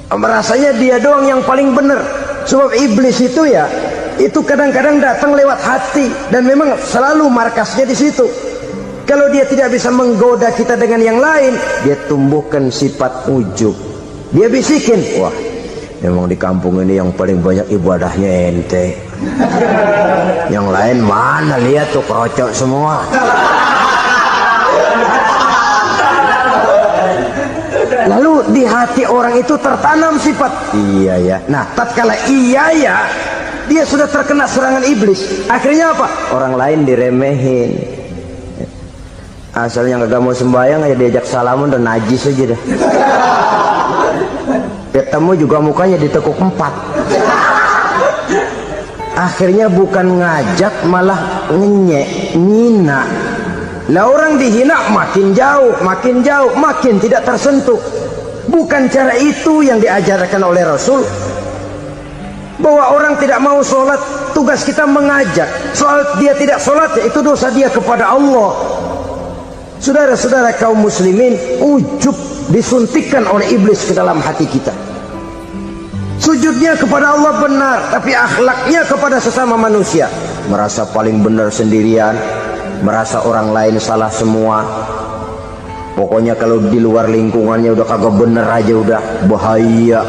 merasanya dia doang yang paling benar. Sebab iblis itu ya, itu kadang-kadang datang lewat hati, dan memang selalu markasnya di situ. Kalau dia tidak bisa menggoda kita dengan yang lain, dia tumbuhkan sifat ujub. Dia bisikin, wah memang di kampung ini yang paling banyak ibadahnya ente. Yang lain mana, lihat tuh kerocok semua. Lalu di hati orang itu tertanam sifat iya ya. Nah, tatkala iya ya, dia sudah terkena serangan iblis. Akhirnya apa? Orang lain diremehin. Asalnya nggak mau sembahyang aja diajak salaman dan najis aja dah. Ketemu juga mukanya ditekuk 4. Akhirnya bukan ngajak malah ngenyek, ngina. Lah orang dihina makin jauh, makin tidak tersentuh. Bukan cara itu yang diajarkan oleh Rasul. Bahwa orang tidak mau sholat, tugas kita mengajak. Soal dia tidak sholat, itu dosa dia kepada Allah. Saudara-saudara kaum muslimin, ujub disuntikkan oleh iblis ke dalam hati kita. Sujudnya kepada Allah benar, tapi akhlaknya kepada sesama manusia merasa paling benar sendirian, merasa orang lain salah semua. Pokoknya kalau di luar lingkungannya udah kagak bener aja udah bahaya.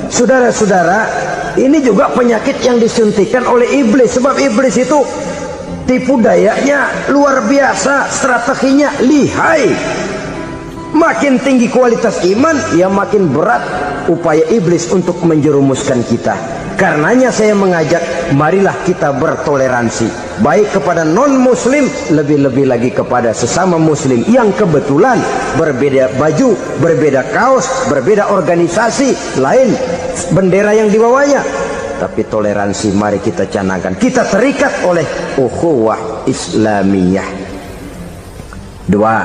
Saudara-saudara, ini juga penyakit yang disuntikan oleh iblis. Sebab iblis itu tipu dayanya luar biasa, strateginya lihai. Makin tinggi kualitas iman, ya makin berat upaya iblis untuk menjerumuskan kita. Karenanya saya mengajak, marilah kita bertoleransi, baik kepada non muslim, lebih-lebih lagi kepada sesama muslim yang kebetulan berbeda baju, berbeda kaos, berbeda organisasi, lain bendera yang dibawanya. tapi toleransi mari kita canangkan. Kita terikat oleh ukhuwah Islamiyah. Dua.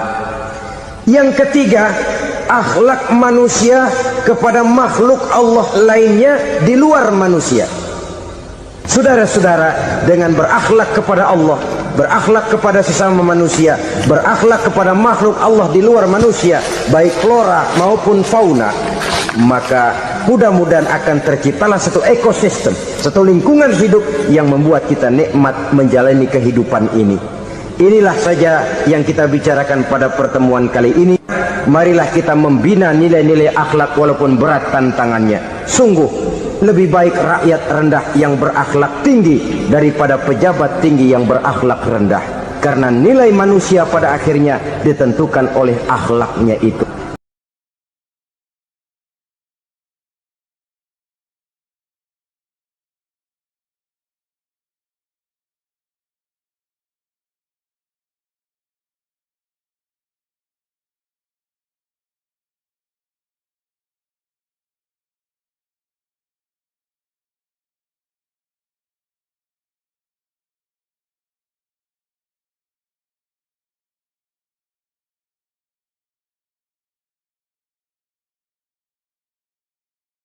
Yang ketiga, akhlak manusia kepada makhluk Allah lainnya di luar manusia. Saudara-saudara, dengan berakhlak kepada Allah, berakhlak kepada sesama manusia, berakhlak kepada makhluk Allah di luar manusia, baik flora maupun fauna, maka mudah-mudahan akan terciptalah satu ekosistem, satu lingkungan hidup yang membuat kita nikmat menjalani kehidupan ini. Inilah saja yang kita bicarakan pada pertemuan kali ini. Marilah kita membina nilai-nilai akhlak walaupun berat tantangannya. Sungguh lebih baik rakyat rendah yang berakhlak tinggi daripada pejabat tinggi yang berakhlak rendah. Karena nilai manusia pada akhirnya ditentukan oleh akhlaknya itu.